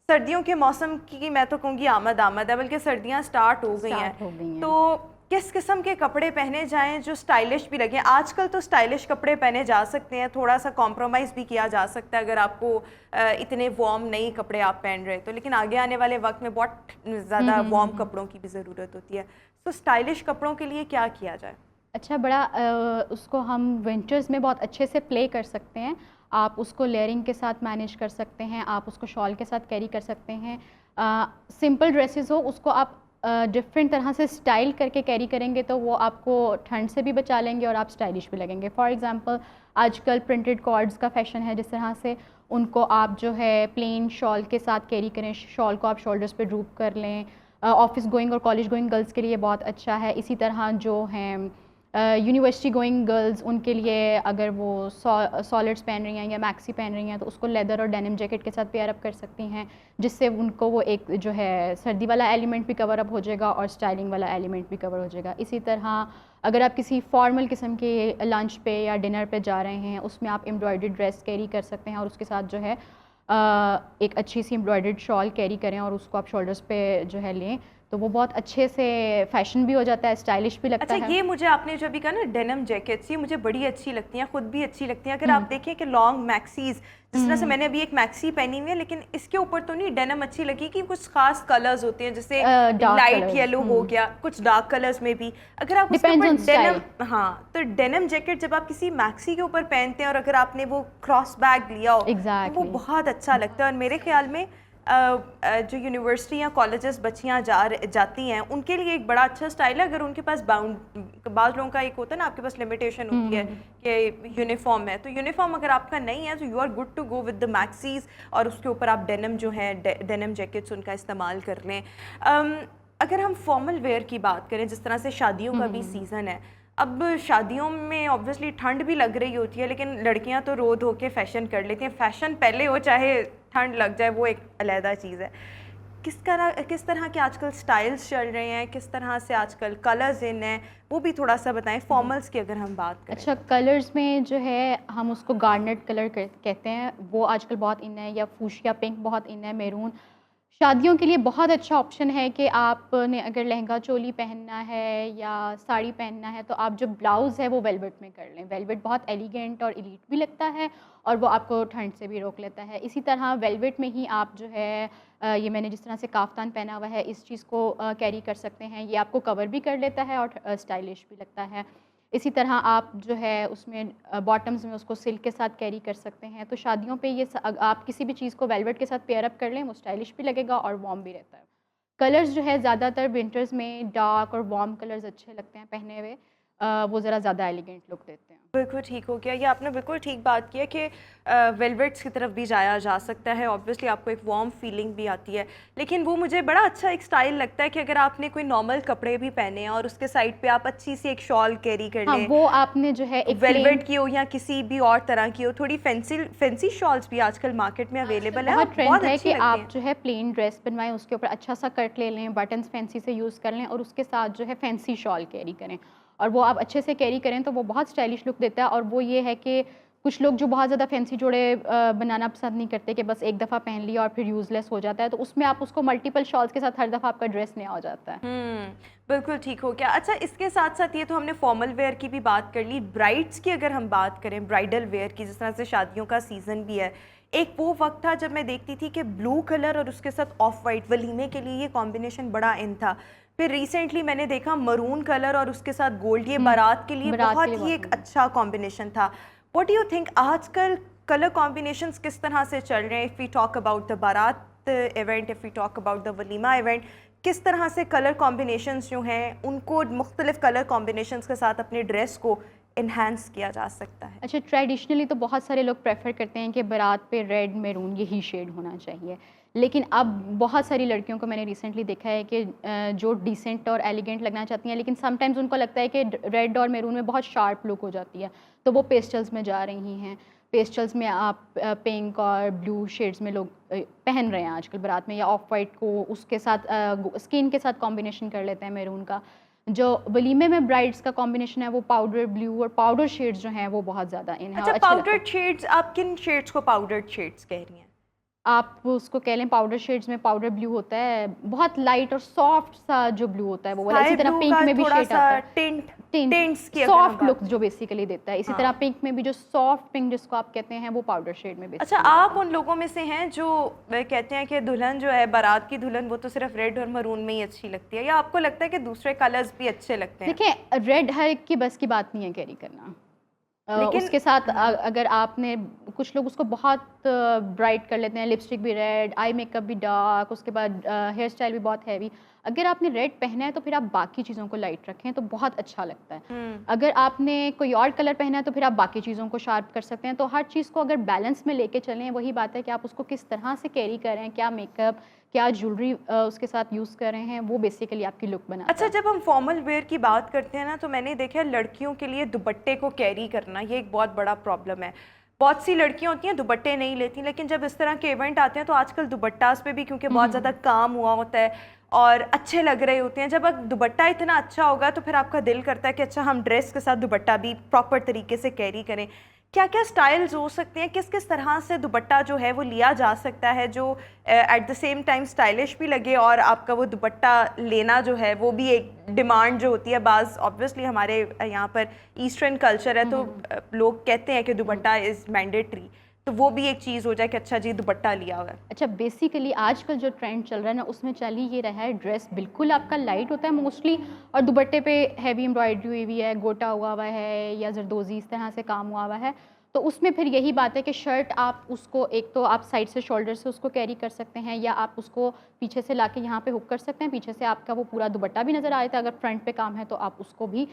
सर्दियों के मौसम की मैं तो कहूँगी आमद आमद है, बल्कि सर्दियाँ स्टार्ट हो गई हैं, तो किस किस्म के कपड़े पहने जाएं जो स्टाइलिश भी लगें। आजकल तो स्टाइलिश कपड़े पहने जा सकते हैं, थोड़ा सा कॉम्प्रोमाइज़ भी किया जा सकता है अगर आपको इतने वार्म नहीं कपड़े आप पहन रहे तो, लेकिन आगे आने वाले वक्त में बहुत ज़्यादा वार्म कपड़ों की भी ज़रूरत होती है। तो स्टाइलिश कपड़ों के लिए क्या किया जाए? अच्छा, बड़ा उसको हम विंटर्स में बहुत अच्छे से प्ले कर सकते हैं। आप उसको लेयरिंग के साथ मैनेज कर सकते हैं, आप उसको शॉल के साथ कैरी कर सकते हैं। सिंपल ड्रेसेस हो उसको आप डिफरेंट तरह से स्टाइल करके कैरी करेंगे तो वो आपको ठंड से भी बचा लेंगे और आप स्टाइलिश भी लगेंगे। फॉर एग्जांपल आजकल प्रिंटेड कॉर्ड्स का फैशन है, जिस तरह से उनको आप जो है प्लेन शॉल के साथ कैरी करें, शॉल को आप शोल्डर्स पे ड्रूप कर लें। ऑफिस गोइंग और कॉलेज गोइंग गर्ल्स के लिए बहुत अच्छा है। इसी तरह जो हैं यूनिवर्सिटी गोइंग गर्ल्स, उनके लिए अगर वो सॉलिड्स पहन रही हैं या मैक्सी पहन रही हैं तो उसको लेदर और डेनिम जैकेट के साथ पेयर अप कर सकती हैं, जिससे उनको वो एक जो है सर्दी वाला एलिमेंट भी कवर अप हो जाएगा और स्टाइलिंग वाला एलिमेंट भी कवर हो जाएगा। इसी तरह अगर आप किसी फॉर्मल किस्म के लंच पे या डिनर पे जा रहे हैं, उसमें आप एम्ब्रॉयडर्ड ड्रेस कैरी कर सकते हैं और उसके साथ जो है एक अच्छी सी एम्ब्रॉयडर्ड शॉल कैरी करें और उसको आप शोल्डर्स पे जो है लें, तो वो बहुत अच्छे से फैशन भी हो जाता है, स्टाइलिश भी लगता अच्छा, है। ये मुझे आपने जो अभी कहा ना डेनिम जैकेट्स, ये मुझे बड़ी अच्छी लगती हैं, खुद भी अच्छी लगती हैं। अगर आप देखें कि लॉन्ग मैक्सीज, जिस तरह से मैंने अभी एक मैक्सी पहनी हुई है, लेकिन इसके ऊपर तो नहीं डेनिम अच्छी लगी कि कुछ खास कलर्स होते हैं, जैसे dark लाइट colours, येलो हो गया, कुछ डार्क कलर्स में भी। अगर आप उसके Depends ऊपर on डेनिम, हाँ, तो डेनिम जैकेट जब आप किसी मैक्सी के ऊपर पहनते हैं और अगर आपने वो क्रॉस बैग लिया हो, तो वो Exactly. बहुत अच्छा लगता है। और मेरे ख्याल में जो यूनिवर्सिटी या कॉलेजेस बच्चियां जाती हैं, उनके लिए एक बड़ा अच्छा स्टाइल है। अगर उनके पास बाज़ लोगों का एक होता है ना, आपके पास लिमिटेशन होती है कि यूनिफॉर्म है, तो यूनिफॉर्म अगर आपका नहीं है तो you are good to go with the maxis, और उसके ऊपर आप डेनिम जो है, डेनिम जैकेट्स उनका इस्तेमाल कर लें। अगर हम फॉर्मल वेयर की बात करें, जिस तरह से शादियों का भी सीज़न है, अब शादियों में ऑब्वियसली ठंड भी लग रही होती है, लेकिन लड़कियां तो रो धो के फैशन कर लेती हैं। फैशन पहले हो चाहे ठंड लग जाए, वो एक अलहदा चीज़ है। किस तरह के आजकल स्टाइल्स चल रहे हैं, किस तरह से आजकल कलर्स इन हैं, वो भी थोड़ा सा बताएं, फॉर्मल्स की अगर हम बात करें। अच्छा, कलर्स में जो है हम उसको गार्नेट कलर कहते हैं, वो आजकल बहुत इन है, या फूशिया पिंक बहुत इन है, मैरून। शादियों के लिए बहुत अच्छा ऑप्शन है कि आपने अगर लहंगा चोली पहनना है या साड़ी पहनना है, तो आप जो ब्लाउज़ है वो वेलवेट में कर लें। वेलवेट बहुत एलिगेंट और एलीट भी लगता है, और वो आपको ठंड से भी रोक लेता है। इसी तरह वेलवेट में ही आप जो है ये मैंने जिस तरह से काफ्तान पहना हुआ है, इस चीज़ को कैरी कर सकते हैं। ये आपको कवर भी कर लेता है और स्टाइलिश भी लगता है। इसी तरह आप जो है उसमें बॉटम्स में उसको सिल्क के साथ कैरी कर सकते हैं। तो शादियों पे ये आप किसी भी चीज़ को वेलवेट के साथ पेयर अप कर लें, वो स्टाइलिश भी लगेगा और वार्म भी रहता है। कलर्स जो है ज़्यादातर विंटर्स में डार्क और वार्म कलर्स अच्छे लगते हैं पहने हुए, वो ज़रा ज़्यादा एलिगेंट लुक देते हैं। बिल्कुल ठीक हो गया, ये आपने बिल्कुल ठीक बात की है कि वेलवेट्स की तरफ भी जाया जा सकता है। ऑब्वियसली आपको एक वार्म फीलिंग भी आती है, लेकिन वो मुझे बड़ा अच्छा एक स्टाइल लगता है कि अगर आपने कोई नॉर्मल कपड़े भी पहने हैं और उसके साइड पे आप अच्छी सी एक शॉल कैरी कर हाँ, लें, वो आपने जो है एक वेलवेट की हो या किसी भी और तरह की हो, थोड़ी फैंसी शॉल्स भी आजकल मार्केट में अवेलेबल है, बहुत और ट्रेंड बहुत है अच्छी कि लगती आप हैं। जो है प्लेन ड्रेस बनवाएं, उसके ऊपर अच्छा सा कट ले लें, बटन्स फैंसी से यूज़ कर लें, और उसके साथ जो है फैंसी शॉल कैरी करें, और वो आप अच्छे से कैरी करें तो वो बहुत स्टाइलिश लुक देता है। और वो ये है कि कुछ लोग जो बहुत ज़्यादा फैंसी जोड़े बनाना पसंद नहीं करते, कि बस एक दफ़ा पहन लिया और फिर यूज़लेस हो जाता है, तो उसमें आप उसको मल्टीपल शॉल्स के साथ हर दफ़ा आपका ड्रेस नया हो जाता है। बिल्कुल ठीक हो गया। अच्छा, इसके साथ साथ ये तो हमने फॉर्मल वेयर की भी बात कर ली, ब्राइड्स की अगर हम बात करें, ब्राइडल वेयर की, जिस तरह से शादियों का सीज़न भी है, एक वो वक्त था जब मैं देखती थी कि ब्लू कलर और उसके साथ ऑफ वाइट, वलीमे के लिए ये कॉम्बिनेशन बड़ा इन था। फिर रिसेंटली मैंने देखा मरून कलर और उसके साथ गोल्ड, ये बारात के लिए बारात के बहुत लिए ही बहुत एक अच्छा कॉम्बिनेशन था। व्हाट डू यू थिंक, आजकल कलर कॉम्बिनेशंस किस तरह से चल रहे हैं? If we talk about the baraat event, if we talk about the walima event, किस तरह से कलर कॉम्बिनेशंस जो हैं उनको मुख्तलिफ कलर कॉम्बिनेशंस के साथ अपने ड्रेस को इन्हांस किया जा सकता है? अच्छा, ट्रेडिशनली तो बहुत सारे लोग प्रेफर करते हैं कि बारात पे रेड मैरून यही शेड होना चाहिए, लेकिन अब बहुत सारी लड़कियों को मैंने रिसेंटली देखा है कि जो डिसेंट और एलिगेंट लगना चाहती हैं, लेकिन समटाइम्स उनको लगता है कि रेड और मैरून में बहुत शार्प लुक हो जाती है, तो वो पेस्टल्स में जा रही हैं। पेस्टल्स में आप पिंक और ब्लू शेड्स में लोग पहन रहे हैं आजकल बारात में, या ऑफ वाइट को उसके साथ स्किन के साथ कॉम्बिनेशन कर लेते हैं मैरून का। जो वलीमे में ब्राइड्स का कॉम्बिनेशन है वो पाउडर ब्लू और पाउडर शेड्स जो हैं वो बहुत ज़्यादा इन है। अच्छा, पाउडर्ड शेड्स, आप किन शेड्स को पाउडर्ड शेड्स कह रही हैं? आप उसको कह लें पाउडर शेड्स में पाउडर ब्लू होता है, बहुत लाइट और सॉफ्ट सा जो ब्लू होता है वो वाला। इसी तरह पिंक में भी शेड आता है, टिंट्स की सॉफ्ट लुक जो बेसिकली देता है। इसी तरह पिंक में भी जो सॉफ्ट पिंक जिसको आप कहते हैं वो पाउडर शेड में अच्छा, आप उन लोगों में से हैं जो कहते हैं कि दुल्हन जो है, बारात की दुल्हन, वो तो सिर्फ रेड और मरून में ही अच्छी लगती है, या आपको लगता है कि दूसरे कलर्स भी अच्छे लगते हैं? देखिए, रेड हर एक की बस की बात नहीं है कैरी करना, लेकिन उसके साथ अगर आपने, कुछ लोग उसको बहुत ब्राइट कर लेते हैं, लिपस्टिक भी रेड, आई मेकअप भी डार्क, उसके बाद हेयर स्टाइल भी बहुत हैवी। अगर आपने रेड पहना है तो फिर आप बाकी चीज़ों को लाइट रखें तो बहुत अच्छा लगता है। अगर आपने कोई और कलर पहना है तो फिर आप बाकी चीज़ों को शार्प कर सकते हैं। तो हर चीज़ को अगर बैलेंस में लेके चलें, वही बात है कि आप उसको किस तरह से कैरी करें, क्या मेकअप, क्या ज्वेलरी उसके साथ यूज़ कर रहे हैं, वो बेसिकली आपकी लुक बनाता है। अच्छा, जब हम फॉर्मल वेयर की बात करते हैं ना, तो मैंने देखा है लड़कियों के लिए दुपट्टे को कैरी करना ये एक बहुत बड़ा प्रॉब्लम है। बहुत सी लड़कियां होती हैं दुपट्टे नहीं लेती, लेकिन जब इस तरह के इवेंट आते हैं तो आजकल दुपट्टास पे भी क्योंकि बहुत ज़्यादा काम हुआ होता है और अच्छे लग रहे होते हैं, जब दुपट्टा इतना अच्छा होगा तो फिर आपका दिल करता है कि अच्छा हम ड्रेस के साथ दुपट्टा भी प्रॉपर तरीके से कैरी करें। क्या क्या स्टाइल्स हो सकते हैं, किस किस तरह से दुपट्टा जो है वो लिया जा सकता है जो at the same time stylish भी लगे और आपका वो दुपट्टा लेना जो है वो भी एक डिमांड जो होती है। बाज़ ऑब्वियसली हमारे यहाँ पर ईस्टर्न कल्चर है तो लोग कहते हैं कि दुपट्टा इज़ मैंडेटरी, तो वो भी एक चीज़ हो जाए कि अच्छा जी दुपट्टा लिया हुआ है। अच्छा, बेसिकली आजकल जो ट्रेंड चल रहा है ना उसमें चल ही ये रहा है, ड्रेस बिल्कुल आपका लाइट होता है मोस्टली और दुपट्टे पे हैवी एम्ब्रॉयडरी हुई हुई है, गोटा हुआ हुआ है या जरदोजी इस तरह से काम हुआ हुआ है। तो उसमें फिर यही बात है कि शर्ट आप उसको एक तो आप साइड से शोल्डर से उसको कैरी कर सकते हैं या आप उसको पीछे से लाके यहाँ पे हुक कर सकते हैं, पीछे से आपका वो पूरा दुपट्टा भी नज़र आ जाता है। अगर फ्रंट पे काम है तो आप उसको भी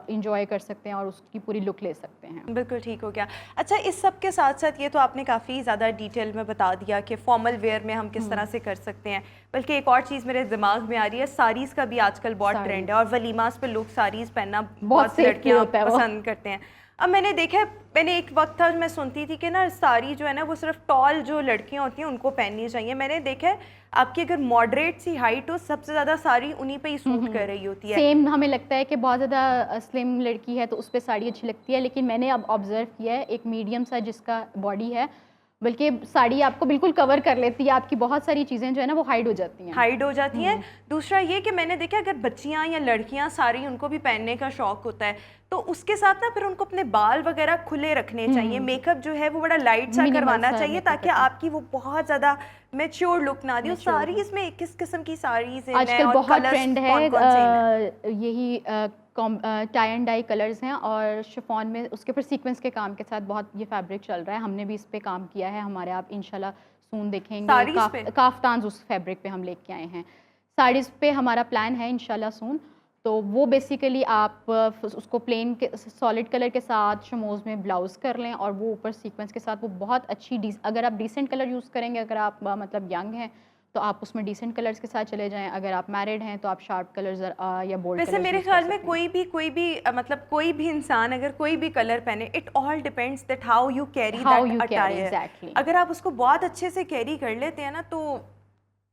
इंजॉय कर सकते हैं और उसकी पूरी लुक ले सकते हैं। बिल्कुल ठीक हो गया। अच्छा, इस सब के साथ साथ ये तो आपने काफ़ी ज़्यादा डिटेल में बता दिया कि फॉर्मल वेयर में हम किस तरह से कर सकते हैं, बल्कि एक और चीज़ मेरे दिमाग में आ रही है, साड़ीज़ का भी आजकल बहुत ट्रेंड है और वलीमास पे लोग साड़ीज़ पहनना बहुत लड़कियाँ पसंद करते हैं। अब मैंने देखा है, मैंने एक वक्त था मैं सुनती थी कि ना साड़ी जो है ना वो सिर्फ टॉल जो लड़कियां होती हैं उनको पहननी चाहिए। मैंने देखा है आपकी अगर मॉडरेट सी हाइट हो सबसे ज़्यादा साड़ी उन्हीं पे ही सूट कर रही होती है। सेम हमें लगता है कि बहुत ज़्यादा स्लिम लड़की है तो उस पर साड़ी अच्छी लगती है, लेकिन मैंने अब ऑब्जर्व किया है एक मीडियम सा जिसका बॉडी है, बल्कि साड़ी आपको बिल्कुल कवर कर लेती है, आपकी बहुत सारी चीज़ें जो है ना वो हाइड हो जाती हैं। दूसरा ये कि मैंने देखा अगर बच्चियां या लड़कियां साड़ी उनको भी पहनने का शौक होता है तो उसके साथ ना फिर उनको अपने बाल वगैरह खुले रखने चाहिए, मेकअप जो है वो बड़ा लाइट सा करवाना चाहिए ताकि आपकी वो बहुत ज़्यादा मैच्योर लुक ना दे। साड़ी इसमें किस किस्म की साड़ीज हैं आजकल बहुत ट्रेंड है, यही टाई एंड डाई कलर्स हैं और शिफॉन में उसके ऊपर सीक्वेंस के काम के साथ बहुत ये फैब्रिक चल रहा है। हमने भी इस पे काम किया है, हमारे आप इंशाल्लाह सून देखेंगे काफ्तान उस फैब्रिक पे हम लेके आए हैं। साड़ीज़ पे हमारा प्लान है इंशाल्लाह सून। तो वो बेसिकली आप उसको प्लेन के सॉलिड कलर के साथ शमोज़ में ब्लाउज़ कर लें और वो ऊपर सीक्वेंस के साथ वो बहुत अच्छी अगर आप डिसेंट कलर यूज़ करेंगे, अगर आप मतलब यंग हैं तो आप उसमें डिसेंट कलर्स के साथ चले जाएं, अगर आप मैरिड हैं तो आप शार्प कलर्स या बोल्ड वैसे मेरे ख्याल में कोई भी मतलब कोई भी इंसान अगर कोई भी कलर पहने, it all depends that how you carry that attire. अगर आप उसको बहुत अच्छे से कैरी कर लेते हैं ना तो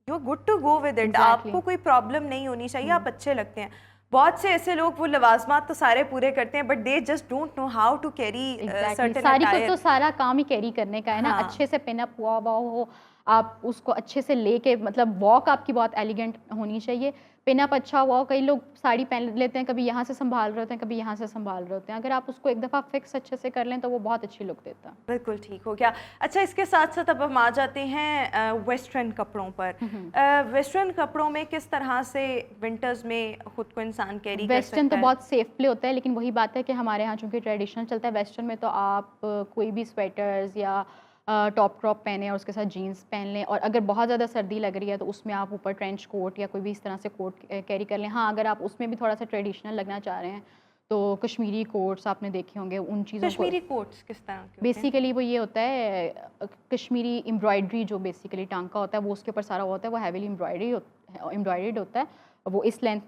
you are good to go with it, आपको कोई प्रॉब्लम नहीं होनी चाहिए, आप अच्छे लगते हैं। बहुत से ऐसे लोग वो लवाजमात तो सारे पूरे करते हैं but they just don't know how to carry certain attire. Sari को तो सारा काम ही कैरी करने का है ना, अच्छे से पिन अप हुआ हो, आप उसको अच्छे से लेके मतलब वॉक आपकी बहुत एलिगेंट होनी चाहिए, पिनअप अच्छा हुआ। कई लोग साड़ी पहन लेते हैं, कभी यहाँ से संभाल रहे होते हैं, कभी यहाँ से संभाल रहे होते हैं, अगर आप उसको एक दफ़ा फिक्स अच्छे से कर लें तो वो बहुत अच्छी लुक देता है। बिल्कुल ठीक हो गया। अच्छा, इसके साथ साथ अब हम आ जाते हैं वेस्टर्न कपड़ों पर। वेस्टर्न कपड़ों में किस तरह से विंटर्स में खुद को इंसान कैरी कर सकता है? वेस्टर्न तो बहुत सेफ प्ले होता है, लेकिन वही बात है कि हमारे यहाँ चूँकि ट्रेडिशनल चलता है, वेस्टर्न में तो आप कोई भी स्वेटर्स या टॉप क्रॉप पहने और उसके साथ जीन्स पहन लें, और अगर बहुत ज़्यादा सर्दी लग रही है तो उसमें आप ऊपर ट्रेंच कोट या कोई भी इस तरह से कोट कैरी कर लें। हाँ, अगर आप उसमें भी थोड़ा सा ट्रेडिशनल लगना चाह रहे हैं तो कश्मीरी कोट्स आपने देखे होंगे, उन चीज़ों को। कश्मीरी कोट्स किस तरह के? बेसिकली वो ये होता है कश्मीरी एम्ब्रॉयडरी जो बेसिकली टांका होता है वो उसके ऊपर सारा होता है, वो हैवीली एम्ब्रॉयडर्ड होता है, वो इस लेंथ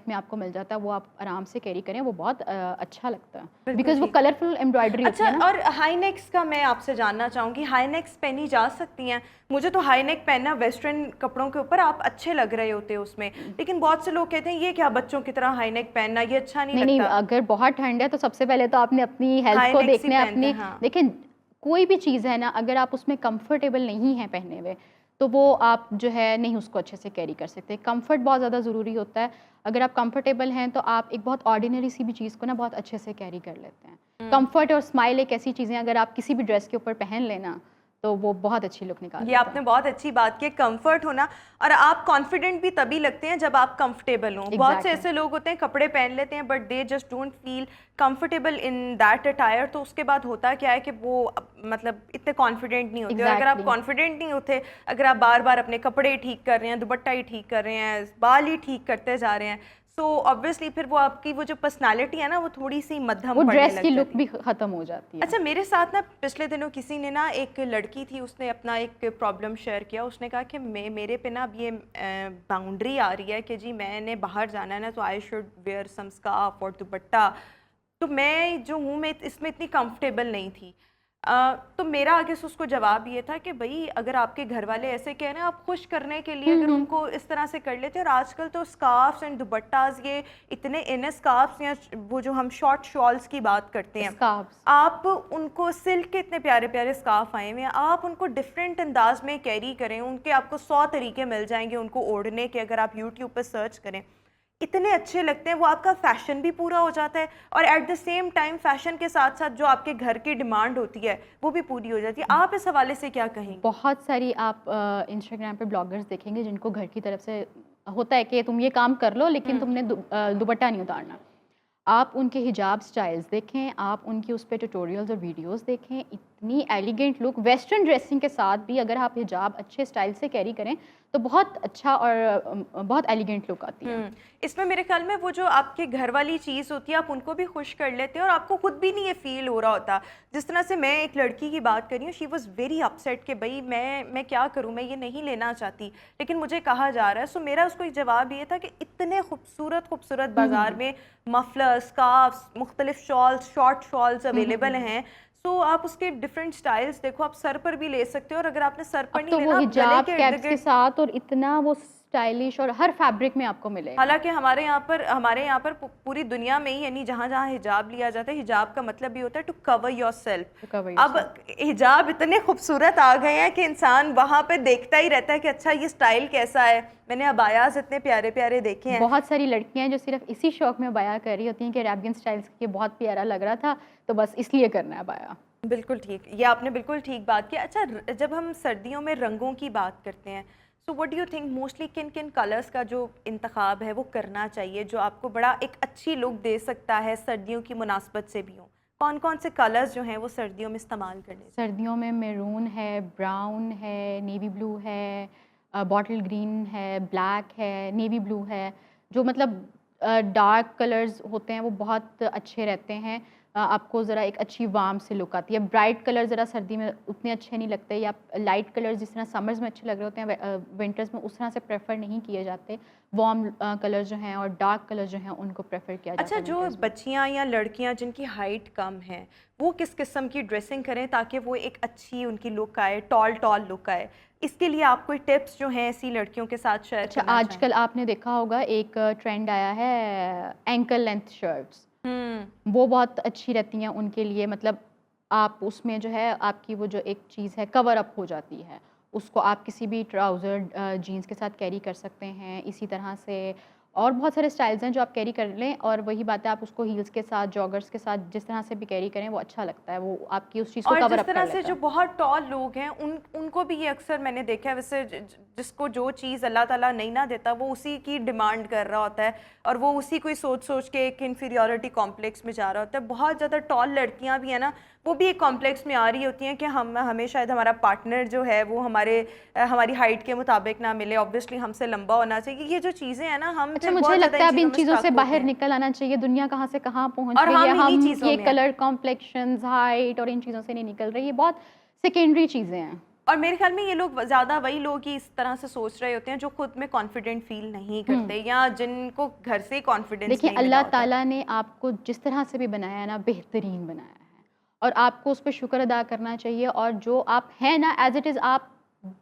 में आपको मिल जाता है, वो आप आराम से कैरी करें, वो बहुत अच्छा लगता है बिकॉज वो कलरफुल एम्ब्रॉयडरी होती है ना। और हाई नेक्स का मैं आपसे जानना चाहूँगी, हाई नेक्स पहनी जा सकती हैं? मुझे तो हाई नेक पहनना वेस्टर्न कपड़ों के ऊपर आप अच्छे लग रहे होते हैं उसमें, लेकिन बहुत से लोग कहते हैं ये क्या बच्चों की तरह हाई नेक पहनना, ये अच्छा नहीं लगता। नहीं, अगर बहुत ठंड है तो सबसे पहले तो आपने अपनी हेल्थ को देखना है, अपनी देखिए कोई भी चीज़ है ना, अगर आप उसमें कंफर्टेबल नहीं है पहने हुए तो वो आप जो है नहीं उसको अच्छे से कैरी कर सकते। कंफर्ट बहुत ज़्यादा ज़रूरी होता है। अगर आप कंफर्टेबल हैं तो आप एक बहुत ऑर्डिनरी सी भी चीज़ को ना बहुत अच्छे से कैरी कर लेते हैं। कंफर्ट और स्माइल एक ऐसी चीज़ें अगर आप किसी भी ड्रेस के ऊपर पहन लेना तो वो बहुत अच्छी लुक निकालती है। ये आपने बहुत अच्छी बात की, कंफर्ट होना, और आप कॉन्फिडेंट भी तभी लगते हैं जब आप कंफर्टेबल हों। बहुत से ऐसे लोग होते हैं कपड़े पहन लेते हैं but they just don't feel comfortable in that attire, तो उसके बाद होता क्या है कि वो मतलब इतने कॉन्फिडेंट नहीं होते। अगर आप कॉन्फिडेंट नहीं होते, अगर आप बार बार अपने कपड़े ठीक कर रहे हैं, दुपट्टा ही ठीक कर रहे हैं, बाल ही ठीक करते जा रहे हैं, तो ऑब्वियसली फिर वो आपकी वो जो पर्सनालिटी है ना वो थोड़ी सी मध्यम, वो ड्रेस की लुक भी खत्म हो जाती है। अच्छा, मेरे साथ ना पिछले दिनों किसी ने ना, एक लड़की थी, उसने अपना एक प्रॉब्लम शेयर किया। उसने कहा कि मेरे पे ना अब ये बाउंड्री आ रही है कि जी मैंने बाहर जाना है ना तो I should wear some scarf और दुपट्टा, तो मैं जो हूँ मैं इसमें इतनी कंफर्टेबल नहीं थी। तो मेरा आगे से उसको जवाब ये था कि भाई अगर आपके घर वाले ऐसे कह रहे हैं, आप खुश करने के लिए अगर उनको इस तरह से कर लेते हैं। और आजकल तो स्कार्फ्स एंड दुपट्टास, ये इतने इन स्कार्फ्स या वो जो हम शॉर्ट शॉल्स की बात करते हैं, स्कार्फ्स आप उनको सिल्क के इतने प्यारे प्यारे स्कार्फ आए हुए हैं, आप उनको डिफरेंट अंदाज में कैरी करें, उनके आपको 100 तरीके मिल जाएंगे उनको ओढ़ने के। अगर आप यूट्यूब पर सर्च करें, इतने अच्छे लगते हैं वो, आपका फैशन भी पूरा हो जाता है और at the same time fashion के साथ साथ जो आपके घर की डिमांड होती है वो भी पूरी हो जाती है। आप इस हवाले से क्या कहेंगे? बहुत सारी आप इंस्टाग्राम पे ब्लॉगर्स देखेंगे जिनको घर की तरफ से होता है कि तुम ये काम कर लो लेकिन तुमने दुपट्टा नहीं उतारना। आप उनके हिजाब स्टाइल्स देखें, आप उनकी उस पर ट्यूटोरियल्स और वीडियोस देखें, इतनी एलिगेंट लुक वेस्टर्न ड्रेसिंग के साथ भी अगर आप हिजाब अच्छे स्टाइल से कैरी करें तो बहुत अच्छा और बहुत एलिगेंट लुक आती है। इसमें मेरे ख्याल में वो जो आपके घर वाली चीज़ होती है, आप उनको भी खुश कर लेते हैं और आपको खुद भी नहीं ये फील हो रहा होता। जिस तरह से मैं एक लड़की की बात कर रही हूँ, शी वॉज़ वेरी अपसेट कि भाई मैं क्या करूँ, मैं ये नहीं लेना चाहती लेकिन मुझे कहा जा रहा है। सो मेरा उसको एक जवाब ये था कि इतने खूबसूरत खूबसूरत बाज़ार में मफलर, स्कार्फ्स, मुख्तलिफ शॉल्स, शॉर्ट शॉल्स अवेलेबल हैं। सो आप उसके डिफरेंट स्टाइल्स देखो, आप सर पर भी ले सकते हो और अगर आपने सर पर नहीं तो लेना, वो आप गले हिजाब के कैप्स इर्द के गिर्द। साथ और इतना वो स्टाइलिश और हर फैब्रिक में आपको मिलेगा। हालांकि हमारे यहाँ पर पूरी दुनिया में ही, यानी जहाँ जहाँ हिजाब लिया जाता है, हिजाब का मतलब भी होता है टू कवर योर सेल्फ। अब हिजाब इतने खूबसूरत आ गए हैं कि इंसान वहाँ पे देखता ही रहता है कि अच्छा ये स्टाइल कैसा है। मैंने अबायाज इतने प्यारे प्यारे देखे हैं। बहुत सारी लड़कियां हैं जो सिर्फ इसी शौक में बाया कर रही होती हैं कि अरेबियन स्टाइल्स ये बहुत प्यारा लग रहा था तो बस इसलिए करना है बाया। बिल्कुल ठीक, ये आपने बिल्कुल ठीक बात की। अच्छा, जब हम सर्दियों में रंगों की बात करते हैं, so what do you think mostly किन किन कलर्स का जो इंतखाब है वो करना चाहिए जो आपको बड़ा एक अच्छी लुक दे सकता है, सर्दियों की मुनासबत से भी हो? कौन कौन से कलर्स जो हैं वो सर्दियों में इस्तेमाल करने? सर्दियों में मैरून है, ब्राउन है, नेवी ब्लू है, बॉटल ग्रीन है, ब्लैक है, नेवी ब्लू है। जो मतलब डार्क कलर्स होते हैं वो बहुत अच्छे रहते हैं। आपको ज़रा एक अच्छी वार्म से लुक आती है। ब्राइट कलर ज़रा सर्दी में उतने अच्छे नहीं लगते, या लाइट कलर जिस तरह समर्स में अच्छे लग रहे होते हैं विंटर्स में उस तरह से प्रेफर नहीं किए जाते। वार्म कलर जो हैं और डार्क कलर जो हैं उनको प्रेफर किया जाता है। अच्छा, जो बच्चियां या लड़कियां जिनकी हाइट कम है वो किस किस्म की ड्रेसिंग करें ताकि वो एक अच्छी उनकी लुक आए, टॉल लुक आए? इसके लिए आप कोई टिप्स जो हैं ऐसी लड़कियों के साथ शेयर अच्छा, करना चाहें? आजकल आपने देखा होगा एक ट्रेंड आया है एंकल लेंथ शर्ट्स, वो बहुत अच्छी रहती हैं उनके लिए। मतलब आप उसमें जो है आपकी वो जो एक चीज़ है कवर अप हो जाती है, उसको आप किसी भी ट्राउज़र जीन्स के साथ कैरी कर सकते हैं। इसी तरह से और बहुत सारे स्टाइल्स हैं जो आप कैरी कर लें, और वही बात है आप उसको हील्स के साथ, जॉगर्स के साथ जिस तरह से भी कैरी करें वो अच्छा लगता है, वो आपकी उस चीज़ को और कवर जिस अप कर तरह लेता से है। जो बहुत टॉल लोग हैं उनको भी ये अक्सर मैंने देखा है, वैसे जिसको जो चीज़ अल्लाह ताला नहीं ना देता वो उसी की डिमांड कर रहा होता है और वो उसी को सोच सोच के एक इन्फीरियॉरिटी कॉम्प्लेक्स में जा रहा होता है। बहुत ज़्यादा टॉल लड़कियां भी हैं ना, वो भी एक कॉम्प्लेक्स में आ रही होती हैं कि हमें शायद हमारा पार्टनर जो है वो हमारी हाइट के मुताबिक ना मिले, ऑब्वियसली हमसे लंबा होना चाहिए। ये जो चीज़ें हैं ना, हम अच्छा, मुझे लगता है अब इन चीज़ों से बाहर निकल आना चाहिए। दुनिया कहाँ से कहाँ पहुँच और गई है, हम इन्हीं हम चीज़ों ये में कलर कॉम्प्लेक्शंस, हाइट और इन चीज़ों से नहीं निकल रही। ये बहुत सेकेंडरी चीज़ें हैं। और मेरे ख्याल में ये लोग ज़्यादा वही लोग ही इस तरह से सोच रहे होते हैं जो खुद में कॉन्फिडेंट फील नहीं करते या जिनको घर से कॉन्फिडेंस देखिए, नहीं मिला अल्लाह होता। ताला ने आपको जिस तरह से भी बनाया है ना, बेहतरीन बनाया है और आपको उस पर शुक्र अदा करना चाहिए। और जो आप हैं ना, एज इट इज़ आप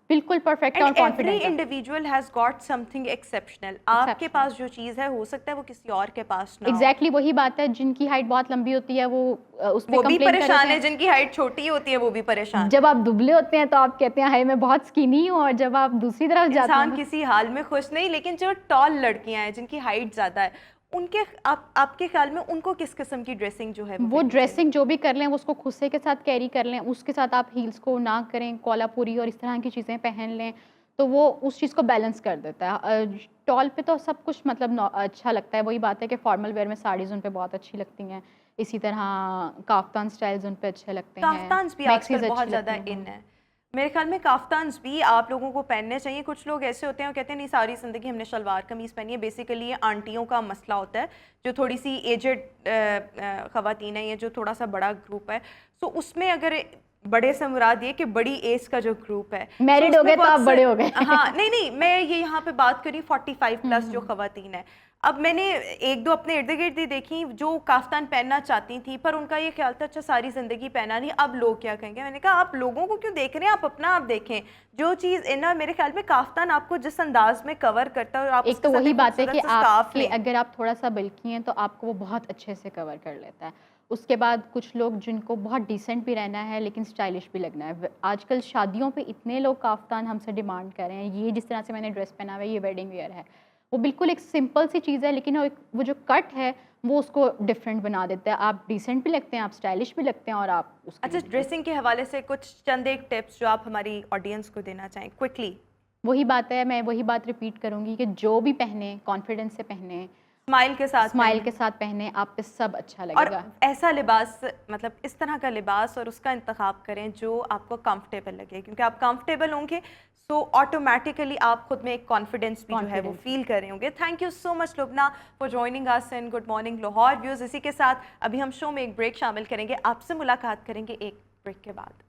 बिल्कुल परफेक्ट और एंड एवरी कॉन्फिडेंट हैं। Individual has got something exceptional. आपके पास जो चीज़ है हो सकता है वो किसी और के पास ना हो। एग्जैक्टली वही बात है, जिनकी हाइट बहुत लंबी होती है वो उस पर वो भी कंप्लेन कर परेशान रहे है, जिनकी हाइट छोटी होती है वो भी परेशान। जब आप दुबले होते हैं तो आप कहते हैं हाय मैं बहुत स्किनी हूँ, और जब आप दूसरी तरफ जाते इंसान हैं किसी हाल में खुश नहीं। लेकिन जो टॉल लड़कियां हैं जिनकी हाइट ज़्यादा है, उनके आपके ख्याल में उनको किस किस्म की ड्रेसिंग जो है वो ड्रेसिंग जो भी कर लें वो उसको खुस्से के साथ कैरी कर लें, उसके साथ आप हील्स को ना करें, कोलापुरी और इस तरह की चीज़ें पहन लें तो वो उस चीज़ को बैलेंस कर देता है। टॉल पे तो सब कुछ मतलब अच्छा लगता है। वही बात है कि फॉर्मल वेयर में साड़ीज़ उन पे बहुत अच्छी लगती हैं, इसी तरह काफ्तान स्टाइल्स उन पे अच्छे लगते हैं, काफ्तान्स भी मैक्सीज आजकल बहुत अच्छी ज़्यादा लगती हैं। इन है। मेरे ख्याल में काफ्तान्स भी आप लोगों को पहनने चाहिए। कुछ लोग ऐसे होते हैं वो कहते हैं नहीं सारी ज़िंदगी हमने शलवार कमीज़ पहनी है। बेसिकली ये आंटियों का मसला होता है, जो थोड़ी सी एजेड ख़वातीन है या जो थोड़ा सा बड़ा ग्रुप है। सो उसमें अगर बड़े से मुराद ये कि बड़ी एज का जो ग्रुप है, मैरिड हो गए तो आप बड़े हो गए। हाँ नहीं नहीं, मैं ये यहाँ पे बात करी 45 प्लस जो खवातीन है। अब मैंने एक दो अपने इर्द गिर्द ही देखी जो काफ्तान पहनना चाहती थी, पर उनका ये ख्याल था अच्छा सारी ज़िंदगी पहना नहीं, अब लोग क्या कहेंगे। मैंने कहा आप लोगों को क्यों देख रहे हैं, आप अपना आप देखें। जो चीज़ इना मेरे ख्याल में काफ्तान आपको जिस अंदाज में कवर करता है, और आप एक तो उसके साथ वही बात है कि खूबसूरत सा स्कार्फ आपके लें। अगर आप थोड़ा सा बल्की हैं तो आपको वो बहुत अच्छे से कवर कर लेता है। उसके बाद कुछ लोग जिनको बहुत डिसेंट भी रहना है लेकिन स्टाइलिश भी लगना है, आजकल शादियों पे इतने लोग काफ्तान हमसे डिमांड कर रहे हैं। ये जिस तरह से मैंने ड्रेस पहना हुआ है ये वेडिंग वेयर है, वो बिल्कुल एक सिंपल सी चीज़ है लेकिन वो जो कट है वो उसको डिफरेंट बना देता है। आप डिसेंट भी लगते हैं, आप स्टाइलिश भी लगते हैं और आप उसके अच्छा, ड्रेसिंग के हवाले से कुछ चंद एक टिप्स जो आप हमारी ऑडियंस को देना चाहें क्विकली। वही बात है, मैं वही बात रिपीट करूंगी कि जो भी पहने कॉन्फिडेंस से पहने, स्माइल के साथ स्माइल पहनें। के साथ पहने, आप पे सब अच्छा और लगेगा। ऐसा लिबास, मतलब इस तरह का लिबास और उसका इंतखाब करें जो आपको कंफर्टेबल लगे, क्योंकि आप कंफर्टेबल होंगे सो ऑटोमेटिकली आप खुद में एक कॉन्फिडेंस भी जो है वो फील कर रहे होंगे। Thank you so much Lubna for joining us in good morning Lahore views. इसी के साथ अभी हम शो में एक ब्रेक शामिल करेंगे, आपसे मुलाकात करेंगे एक ब्रेक के बाद।